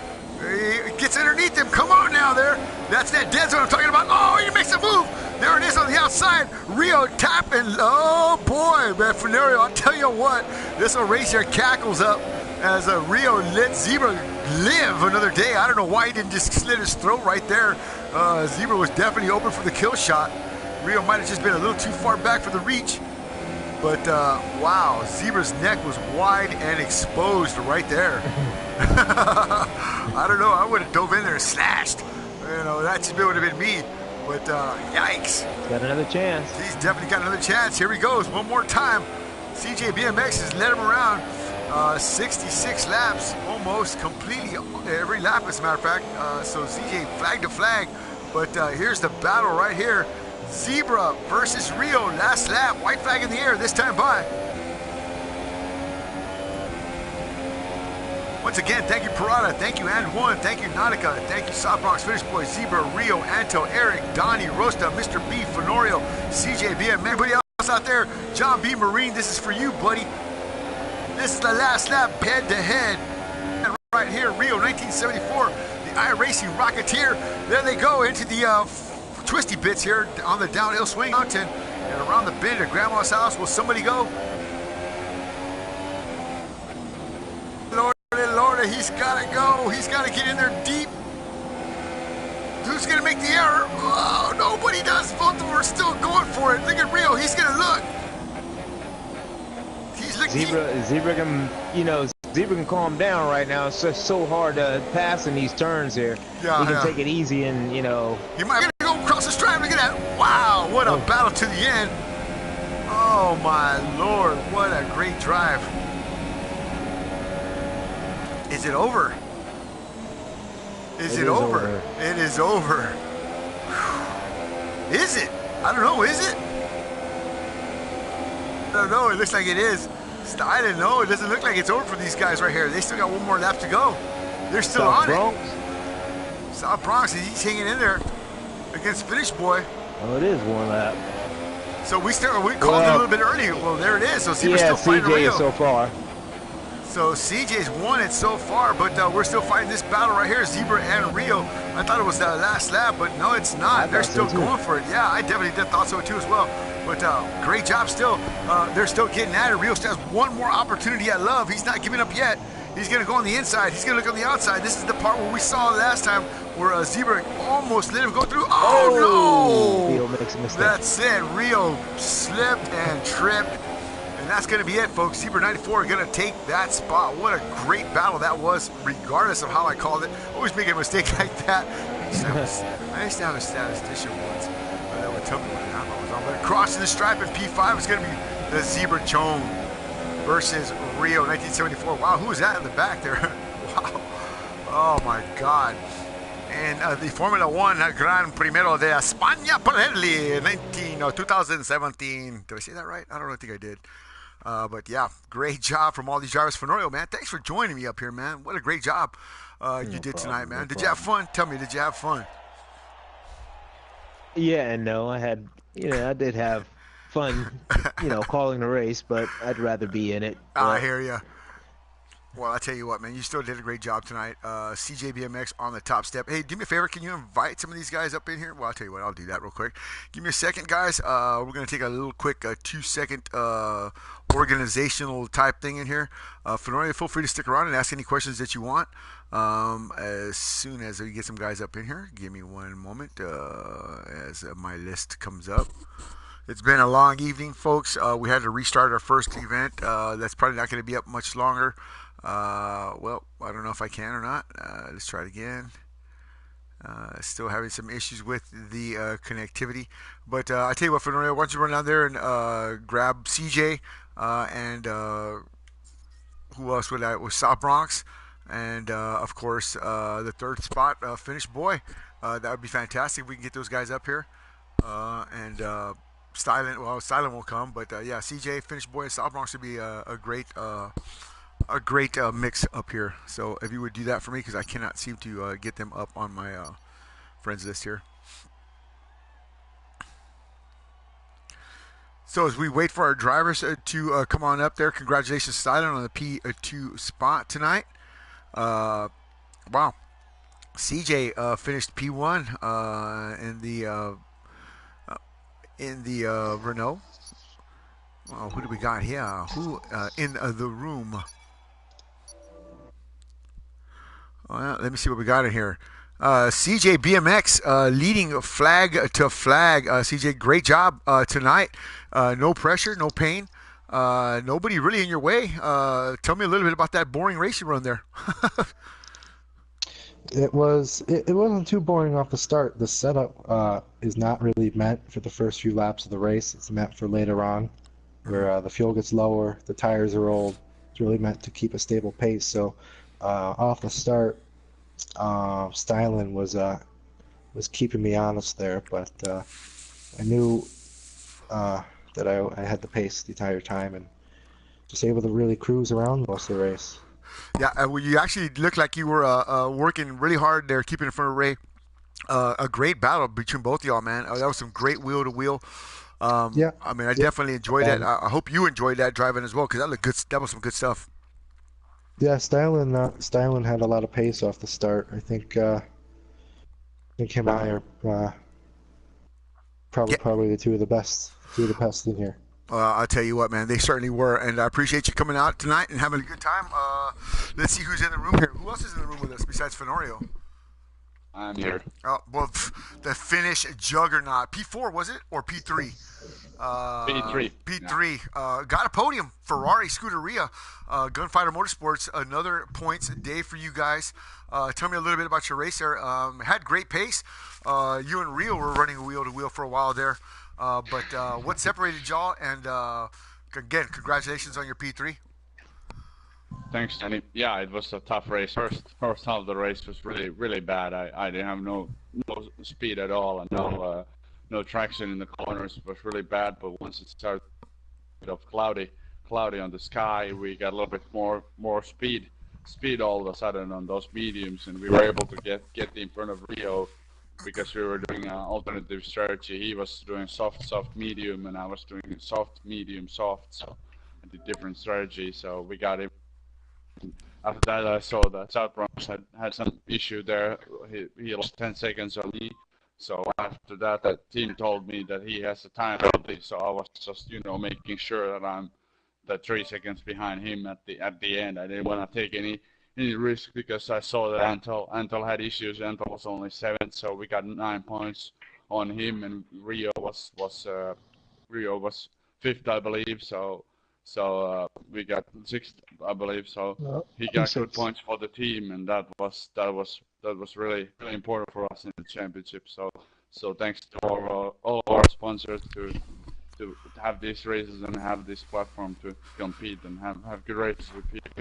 He gets underneath him. Come on now there. That's that dead zone I'm talking about. Oh, he makes a move. There it is on the outside. Rio tapping. Oh, boy, man. Fenario, I'll tell you what. This will raise your cackles up as Rio let Zebra live another day. I don't know why he didn't just slit his throat right there. Zebra was definitely open for the kill shot. Rio might have just been a little too far back for the reach. But, wow, Zebra's neck was wide and exposed right there. I don't know. I would have dove in there and slashed. You know, that would have been me. But, yikes. Got another chance. He's definitely got another chance. Here he goes. One more time. CJ BMX has led him around 66 laps, almost completely every lap, as a matter of fact. So CJ flag to flag. But here's the battle right here. Zebra versus Rio, last lap, white flag in the air, this time by. Once again, thank you Parada, thank you And One, thank you Nautica, thank you South Bronx Finish Boys, Zebra, Rio, Anto, Eric, Donnie, Rosta, Mr. B, Fenorio, CJ BM, everybody else out there, John B. Marine, this is for you, buddy. This is the last lap, head to head. And right here, Rio 1974, the iRacing Rocketeer. There they go into the twisty bits here on the downhill swing mountain and around the bend of Grandma's house. Will somebody go? Lord, he's got to go. He's got to get in there deep. Who's going to make the error? Oh, nobody does. Both of them are still going for it. Look at Rio. He's going to look. He's looking. Zebra can, Zebra can calm down right now. It's just so hard to pass in these turns here. Yeah, he can take it easy and, He might go across the stripe. Look at that. Wow, what a battle to the end. Oh, my Lord. What a great drive. Is it over? Is it over? It is over. Is it? I don't know. Is it? No, it looks like it is. I didn't know. It doesn't look like it's over for these guys right here. They still got one more lap to go. They're still South on Bronx. it. South Bronx, he's hanging in there against Finish Boy. Oh, it is one lap. So we called it a little bit early. Well, there it is. So Zebra's Yeah, still fighting CJ Rio. is so far. So CJ's won it so far, but we're still fighting this battle right here, Zebra and Rio. I thought it was the last lap, but no, it's not. They're still going for it. Yeah, I definitely thought so too as well. But great job still. They're still getting at it. Rio still has one more opportunity at Love. He's not giving up yet. He's going to go on the inside. He's going to look on the outside. This is the part where we saw last time where Zebra almost let him go through. Oh, no! Rio makes a mistake. That's it. Rio slipped and tripped. And that's going to be it, folks. Zebra 94 are going to take that spot. What a great battle that was, regardless of how I called it. Always making a mistake like that. I used to have a statistician once that would tell me what half I was on. But crossing the stripe in P5 is going to be the Zebra Chone versus Rio 1974. Wow, who was that in the back there? Wow. Oh, my God. And the Formula One Gran Premio de España Pirelli 2017. Did I say that right? I don't know. I think I did. But yeah, great job from all these drivers. Fenorio, man, thanks for joining me up here, man. What a great job you did tonight, man. Did you have fun? Tell me, did you have fun? Yeah and no. I did have fun, calling the race, but I'd rather be in it. I hear you. Well, I tell you what, man, you still did a great job tonight. CJ BMX on the top step. Hey, do me a favor, can you invite some of these guys up in here? Well, I'll tell you what, I'll do that real quick. Give me a second, guys. We're going to take a little quick 2-second organizational type thing in here. Fenorio, feel free to stick around and ask any questions that you want. As soon as we get some guys up in here, give me one moment as my list comes up. It's been a long evening, folks. We had to restart our first event. That's probably not going to be up much longer. Well, I don't know if I can or not. Let's try it again. Still having some issues with the connectivity. But I tell you what, Fenorio, why don't you run down there and grab CJ and who else would I? Was South Bronx. And, of course, the third spot, Finish Boy. That would be fantastic if we can get those guys up here. Silent won't come, but yeah, CJ, Finish Boy, and South Bronx would be a great mix up here. So if you would do that for me, because I cannot seem to get them up on my friends list here. So as we wait for our drivers to come on up there, congratulations, Silent, on the P2 spot tonight. Wow. CJ finished P1 in the Renault. Well, who do we got here? Who in the room? Well, let me see what we got in here. CJ BMX leading flag to flag. CJ, great job tonight. No pressure, no pain. Nobody really in your way. Tell me a little bit about that boring race you run there. It wasn't too boring off the start. The setup is not really meant for the first few laps of the race. It's meant for later on, where the fuel gets lower, the tires are old. It's really meant to keep a stable pace. So off the start, Styling was keeping me honest there, but I knew that I had the pace the entire time and just able to really cruise around most of the race. Yeah, well, you actually looked like you were working really hard there, keeping in front of Ray. A great battle between both of y'all, man. That was some great wheel to wheel. Yeah. I mean, I definitely enjoyed that. I hope you enjoyed that driving as well, because that looked good. That was some good stuff. Yeah, Styling had a lot of pace off the start. I think him and I are probably the two of the best in here. I'll tell you what, man, they certainly were, and I appreciate you coming out tonight and having a good time. Let's see who's in the room here. Who else is in the room with us besides Fenorio? I'm here. Well, the Finnish juggernaut. P4, was it? Or P3? P3. P3. Got a podium. Ferrari Scuderia. Gunfighter Motorsports. Another points a day for you guys. Tell me a little bit about your race there. Had great pace. You and Rio were running wheel to wheel for a while there. But what separated y'all? And again, congratulations on your P3. Thanks, Danny. Yeah, it was a tough race. First half of the race was really bad. I didn't have no speed at all and no traction in the corners. It was really bad. But once it started bit of cloudy on the sky. We got a little bit more speed all of a sudden on those mediums, and we were able to get in front of Rio because we were doing an alternative strategy. He was doing soft, medium, and I was doing soft, medium, soft. So I did different strategies. So we got him. After that, I saw that South Bronx had some issue there. He lost 10 seconds on me. So after that, that team told me that he has a time penalty. So I was just, making sure that I'm 3 seconds behind him at the end. I didn't want to take any risk because I saw that Antal had issues. Antal was only 7th, so we got 9 points on him, and Rio was 5th, I believe. So we got 6th, I believe. So he got good points for the team, and that was really important for us in the championship. So thanks to all our sponsors to have these races and have this platform to compete and have good races with people.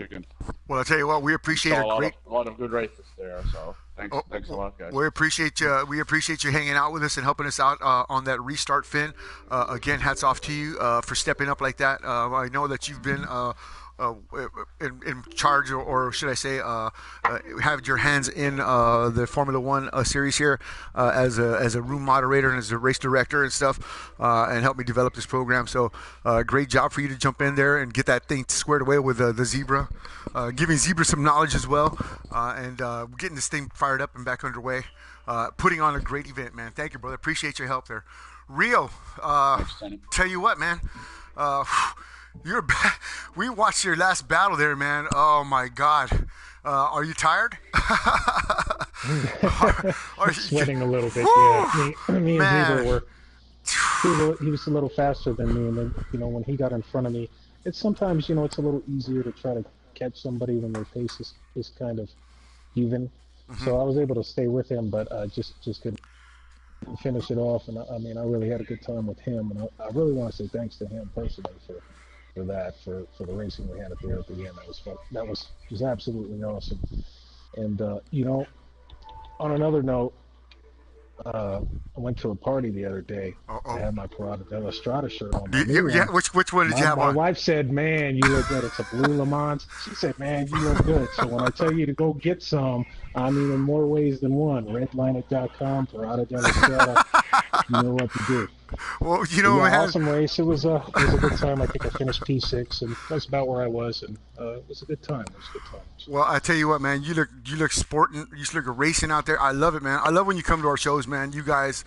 Well, I'll tell you what, we appreciate a lot of good races there. So thanks a lot, guys. We appreciate you. We appreciate you hanging out with us and helping us out on that restart, Finn. Again, hats off to you for stepping up like that. I know that you've been in charge, or should I say, have your hands in the Formula One series here as a room moderator and as a race director and stuff, and help me develop this program. So, great job for you to jump in there and get that thing squared away with the Zebra, giving Zebra some knowledge as well, and getting this thing fired up and back underway. Putting on a great event, man. Thank you, brother. Appreciate your help there. Rio, tell you what, man. We watched your last battle there, man. Oh my God, are you tired? are you sweating a little bit? Yeah, me and Zebra were. He was a little faster than me, and then when he got in front of me, it's sometimes it's a little easier to try to catch somebody when their pace is kind of even. Mm-hmm. So I was able to stay with him, but just couldn't finish it off. And I really had a good time with him, and I really want to say thanks to him personally for the racing we had up there at the end. That was fun. That was absolutely awesome. And on another note, I went to a party the other day. I had my Parada della Strada shirt on. Yeah, which one did you have on? My wife said, "Man, you look good." It's a blue Le Mans. She said, "Man, you look good." So when I tell you to go get some, I mean in more ways than one. Redlinet.com, Parada della Strada. You know what to do. Well, awesome race. It was a good time. I think I finished P6, and that's about where I was, and it was a good time. Well, I tell you what, man, you look sporting. You look racing out there. I love it, man. I love when you come to our shows, man. You guys,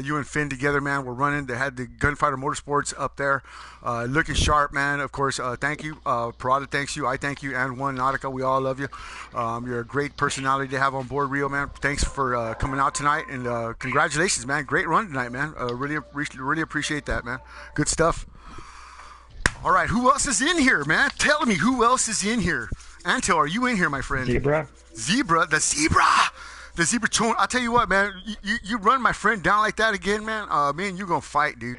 you and Finn together, man. We're running. They had the Gunfighter Motorsports up there, looking sharp, man. Of course, thank you, Parada. Thanks you. I thank you, and One Nautica. We all love you. You're a great personality to have on board, Rio, man. Thanks for coming out tonight, and congratulations, man. Great run tonight, man. Really appreciate that, man. Good stuff. All right, who else is in here, man? Tell me who else is in here. Antil, are you in here, my friend? Zebra. The Zebra Chone. I'll tell you what, man. You run my friend down like that again, man. Me and you gonna fight, dude.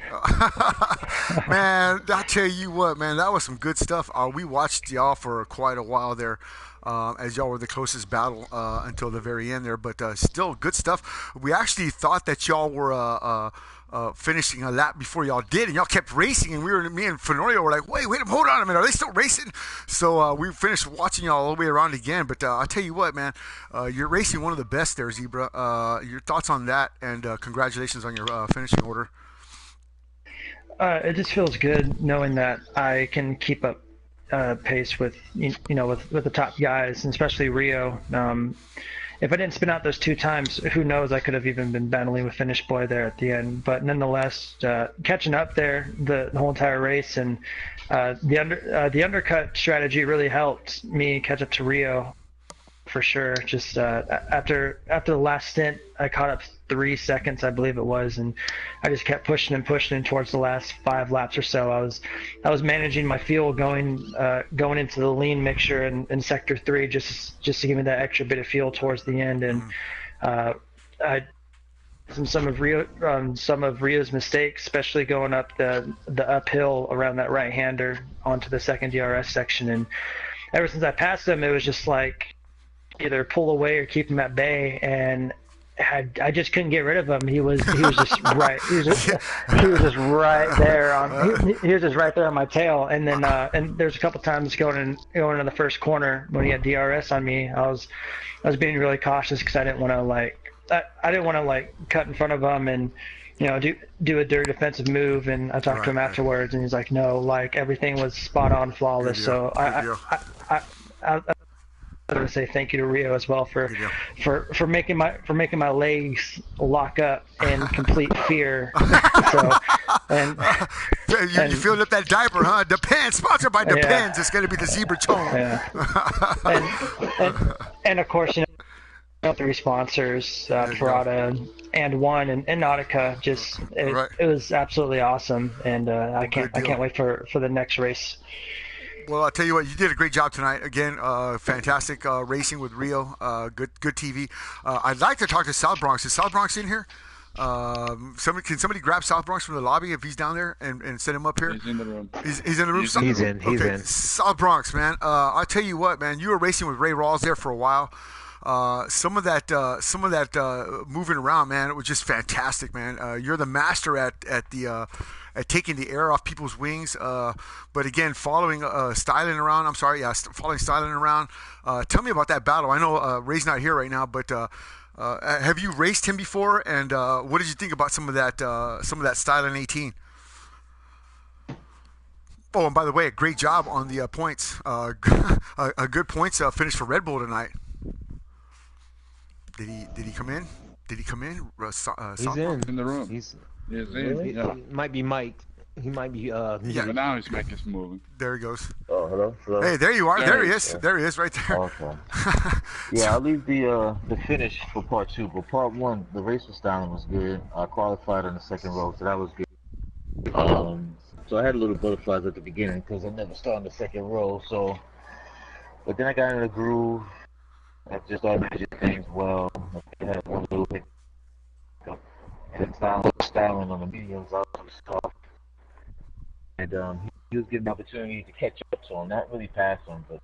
Man, I'll tell you what, man. That was some good stuff. We watched y'all for quite a while there. As y'all were the closest battle until the very end there, but still good stuff. We actually thought that y'all were finishing a lap before y'all did, and y'all kept racing, and me and Fenorio were like, wait, hold on a minute, are they still racing? So we finished watching y'all all the way around again, but I'll tell you what, man, you're racing one of the best there, Zebra. Your thoughts on that, and congratulations on your finishing order. It just feels good knowing that I can keep up pace with with the top guys, and especially Rio. If I didn't spin out those 2 times, who knows? I could have even been battling with Finish Boy there at the end. But nonetheless, catching up there the whole entire race, and the undercut strategy really helped me catch up to Rio for sure. Just after the last stint, I caught up 3 seconds, I believe it was, and I just kept pushing and towards the last 5 laps or so. I was managing my fuel going into the lean mixture in sector 3 just to give me that extra bit of fuel towards the end, and I some of Rio's mistakes, especially going up the uphill around that right-hander onto the second DRS section, and ever since I passed him, it was just like either pull away or keep him at bay, and I just couldn't get rid of him. He was just right. He was just right there on. He was just right there on my tail. And then and there's a couple times going in the first corner when he had DRS on me. I was being really cautious because I didn't want to I didn't want to cut in front of him and do a dirty defensive move. And I talked to him afterwards, and he's like, no, everything was spot on, flawless. So I want to say thank you to Rio as well for making my legs lock up in complete fear. So you filled up that diaper, huh? Depends, sponsored by Depends. It's going to be the zebra tone. Yeah. and of course, the three sponsors, Parada and One and Nautica. It was absolutely awesome, and I can't wait for the next race. Well, I'll tell you what, you did a great job tonight. Again, fantastic racing with Rio. Good TV. I'd like to talk to South Bronx. Is South Bronx in here? Can somebody grab South Bronx from the lobby if he's down there and send him up here? He's in the room. He's in the room. He's in. South Bronx, man. I'll tell you what, man. You were racing with Ray Rawls there for a while. Some of that moving around, man, it was just fantastic, man. You're the master at taking the air off people's wings. But again, following Styling around. Following Styling around. Tell me about that battle. I know Ray's not here right now, but have you raced him before? And what did you think about some of that Styling 18? Oh, and by the way, a great job on the points. A good points finish for Red Bull tonight. Did he come in? He's in the room. He's really? Yeah. He might be mic'd. He might be. But now his mic is moving. There he goes. Oh, hello. Hey, there you are. There he is. There he is, right there. Okay. Yeah, I'll leave the finish for part 2, but part 1, the race with Styling was good. I qualified in the second row, so that was good. So I had a little butterflies at the beginning because I never started in the second row. So, but then I got in the groove. I just started managing things well. I had one little hit, and Styling on the mediums, I was soft. And he was given the opportunity to catch up to him, not really pass him, but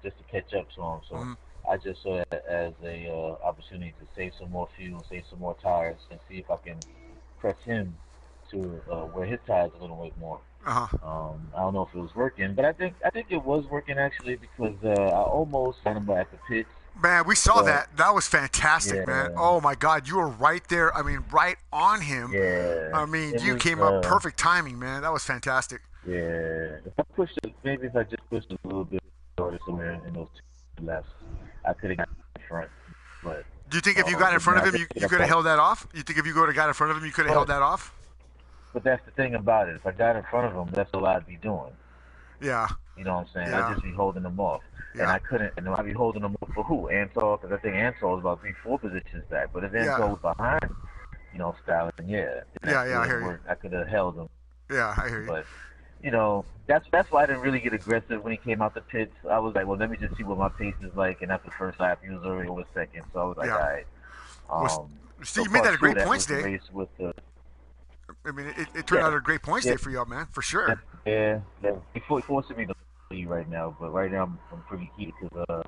just to catch up to him. So I just saw it as a opportunity to save some more fuel, save some more tires, and see if I can press him to wear his tires a little bit more. I don't know if it was working, but I think it was working actually because I almost had him at the pits. Man, we saw that. That was fantastic, man. Oh my God, you were right there. I mean, right on him. Yeah. I mean, you came up perfect timing, man. That was fantastic. Yeah. If I pushed it, maybe if I just pushed it a little bit shorter somewhere in those 2 laps, I could have got in front. But do you think if you got in front of him, you could have held that off? You think if you got in front of him, you could have held that off? But that's the thing about it. If I got in front of him, that's all I'd be doing. Yeah. You know what I'm saying? Yeah. I'd just be holding them off. Yeah. And I couldn't, and I'd be holding them off for who? Ansel, because I think Ansel was about 3-4 positions back. But if Ansel was behind, Styling, I hear you. I could have held him. Yeah, I hear you. But, that's why I didn't really get aggressive when he came out the pits. I was like, well, let me just see what my pace is like. And after the first lap, he was already over second. So I was like, all right. You made that a great points day. I mean, it turned out a great points day for y'all, man, for sure. Yeah. He forcing me to lead right now, but right now I'm pretty heated because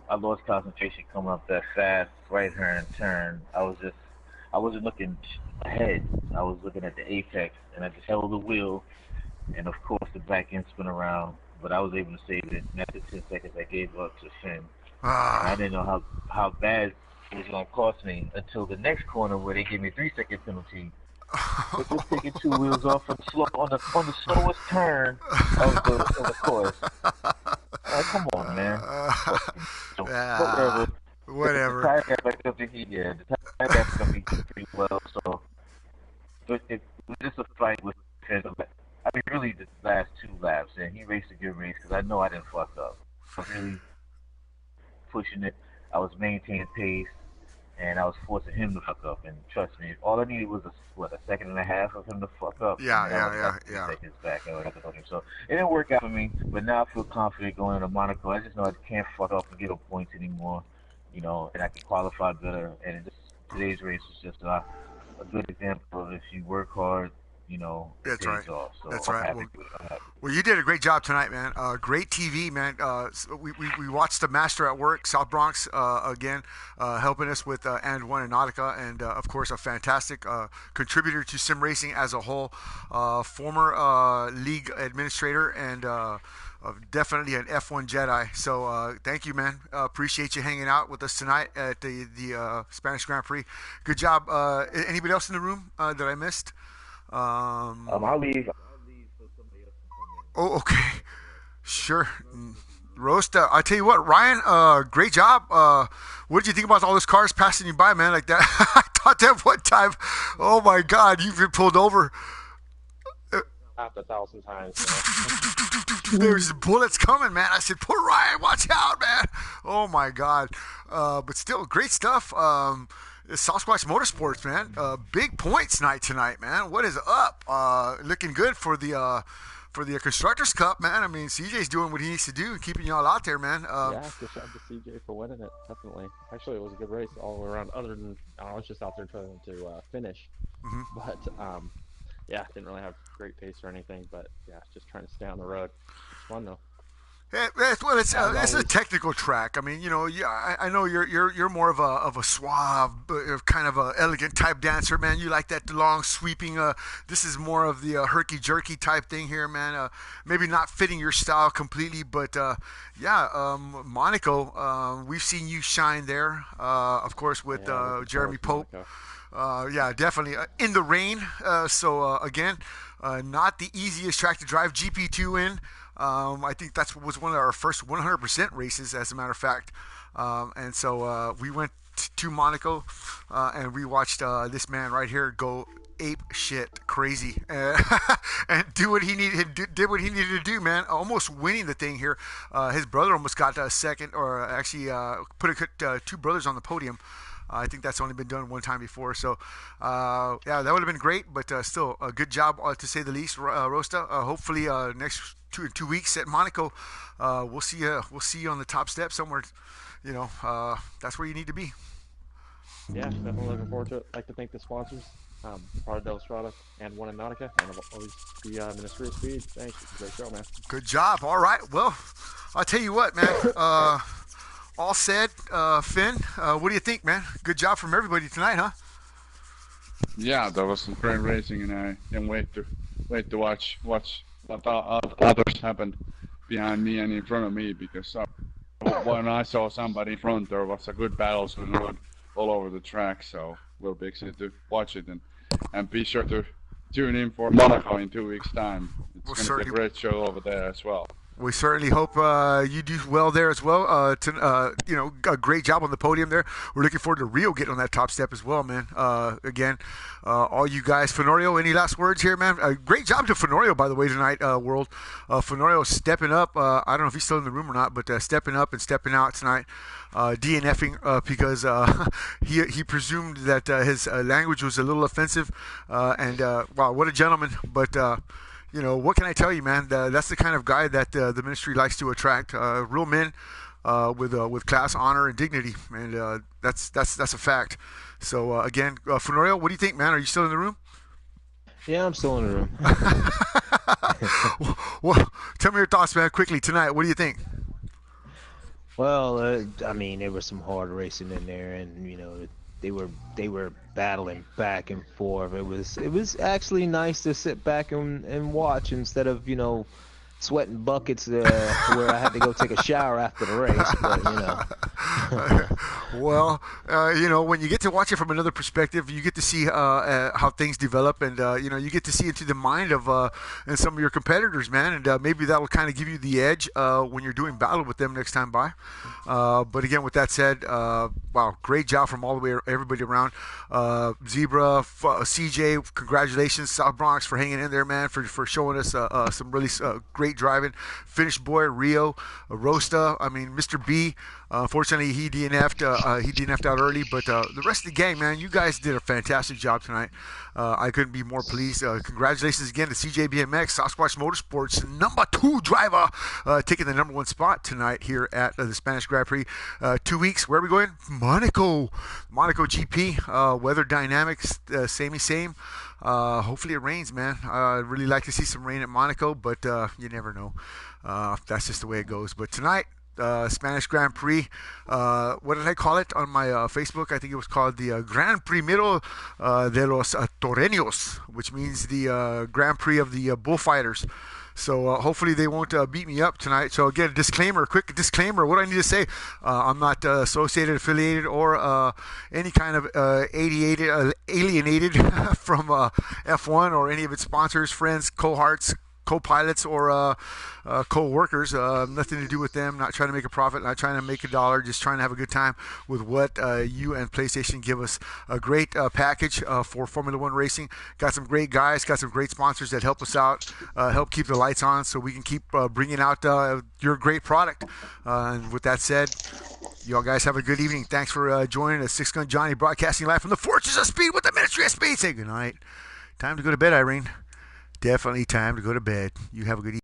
I lost concentration coming up that fast right-hand turn. I wasn't looking ahead. I was looking at the apex, and I just held the wheel, and of course the back end spun around, but I was able to save it. And after 10 seconds, I gave up to Finn. I didn't know how bad it was going to cost me until the next corner where they gave me a 3-second penalty. But just taking 2 wheels off on the slowest turn of the course. Come on, man. Whatever. The tire gap back up to heat, the tire gap's gonna be pretty well. So it was just a fight with Finn. I mean, really, the last 2 laps, and he raced a good race because I know I didn't fuck up. I was really pushing it. I was maintaining pace, and I was forcing him to fuck up. And trust me, all I needed was a second and a half of him to fuck up. Yeah. Seconds back, so it didn't work out for me. But now I feel confident going into Monaco. I just know I can't fuck up and get no points anymore, and I can qualify better. And today's race was just a good example of if you work hard, it That's right. pays off. So That's I'm right. happy Well, with it. I'm happy. well, you did a great job tonight, man. Great TV, man. We watched the Master at Work, South Bronx, again, helping us with and one and Nautica, and of course a fantastic contributor to sim racing as a whole. Former league administrator and definitely an F1 Jedi. So thank you, man. Appreciate you hanging out with us tonight at the Spanish Grand Prix. Good job. Anybody else in the room that I missed? I'll leave. I'll leave so somebody else can come in. Oh, okay. Sure. Roast. I tell you what, Ryan. Great job. What did you think about all those cars passing you by, man? Like that. I thought that one time. Oh my God, you've been pulled over. Half 1,000 times. There's bullets coming, man. I said, poor Ryan, watch out, man. Oh my God. But still, great stuff. Sasquatch Motorsports, man. Big points night tonight, man. What is up? Looking good for the Constructors Cup, man. I mean, CJ's doing what he needs to do and keeping y'all out there, man. Yeah, good job to CJ for winning it, definitely. Actually, it was a good race all the way around, other than I was just out there trying to finish. Mm-hmm. But, yeah, didn't really have great pace or anything, but, yeah, just trying to stay on the road. It's fun, though. Yeah, well, it's a technical track. I mean, I know you're more of a suave, kind of a elegant type dancer, man. You like that long sweeping. This is more of the herky jerky type thing here, man. Maybe not fitting your style completely, but Monaco. We've seen you shine there, of course, with Jeremy Pope. Yeah, definitely in the rain. So again, not the easiest track to drive. GP2 in. I think that was one of our first 100% races, as a matter of fact. And so we went to Monaco and we watched this man right here go ape shit crazy and do what he needed. Did what he needed to do, man. Almost winning the thing here. His brother almost got a second, or actually put two brothers on the podium. I think that's only been done one time before. So, yeah, that would have been great, but still a good job to say the least, Rosta. Hopefully, next 2 weeks at Monaco, we'll see you. We'll see you on the top step somewhere. That's where you need to be. Yeah, definitely looking forward to it. I'd like to thank the sponsors, Prada del Strada and One Nautica, and always the Ministry of Speed. Thanks. It's a great show, man. Good job. All right. Well, I'll tell you what, man. All said, Finn, what do you think, man? Good job from everybody tonight, huh? Yeah, that was some great racing, and I can't wait to watch what others happened behind me and in front of me, because when I saw somebody in front, there was a good battle going on all over the track. So we'll be excited to watch it, and be sure to tune in for Monaco in 2 weeks' time. It's going to be a great show over there as well. We certainly hope you do well there as well. A great job on the podium there. We're looking forward to Rio getting on that top step as well, man. Again, all you guys, Fenorio, any last words here, man? Great job to Fenorio, by the way, tonight, World. Fenorio stepping up. I don't know if he's still in the room or not, but stepping up and stepping out tonight. DNFing because he presumed that his language was a little offensive. Wow, what a gentleman. But what can I tell you, man? That's the kind of guy that the ministry likes to attract. Real men with class, honor, and dignity, and that's a fact. So again, Fenorio, what do you think, man? Are you still in the room? Yeah, I'm still in the room. Well, tell me your thoughts, man, quickly tonight. What do you think? Well, I mean, there was some hard racing in there, and they were battling back and forth. It was actually nice to sit back and watch instead of sweating buckets where I had to go take a shower after the race. But well, when you get to watch it from another perspective, you get to see how things develop, and you get to see into the mind of and some of your competitors, man, and maybe that'll kind of give you the edge when you're doing battle with them next time by. But again, with that said, wow, great job from all the way everybody around. Zebra, CJ, congratulations, South Bronx, for hanging in there, man, for showing us some really great driving. Finish boy, Rio, Rosta. I mean, Mr. B. Unfortunately, he DNF'd. He DNF'd out early, but the rest of the gang, man, you guys did a fantastic job tonight. I couldn't be more pleased. Congratulations again to CJ BMX, Sasquatch Motorsports, number 2 driver, taking the number 1 spot tonight here at the Spanish Grand Prix. 2 weeks. Where are we going? Monaco GP. Weather dynamics, same. Hopefully it rains, man. I'd really like to see some rain at Monaco, but you never know. That's just the way it goes. But tonight, Spanish Grand Prix. What did I call it on my Facebook? I think it was called the Gran Premio de los Toreros, which means the Grand Prix of the bullfighters. So hopefully they won't beat me up tonight. So again, quick disclaimer. What I need to say, I'm not associated, affiliated, or any kind of alienated from F1 or any of its sponsors, friends, cohorts, co-pilots, or co-workers. Nothing to do with them. Not trying to make a profit. Not trying to make a dollar. Just trying to have a good time with what you and PlayStation give us. A great package for Formula One racing. Got some great guys. Got some great sponsors that help us out. Help keep the lights on so we can keep bringing out your great product. And with that said, you all guys have a good evening. Thanks for joining us. Six Gun Johnny broadcasting live from the Fortress of Speed with the Ministry of Speed. Say goodnight. Time to go to bed, Irene. Definitely time to go to bed. You have a good evening.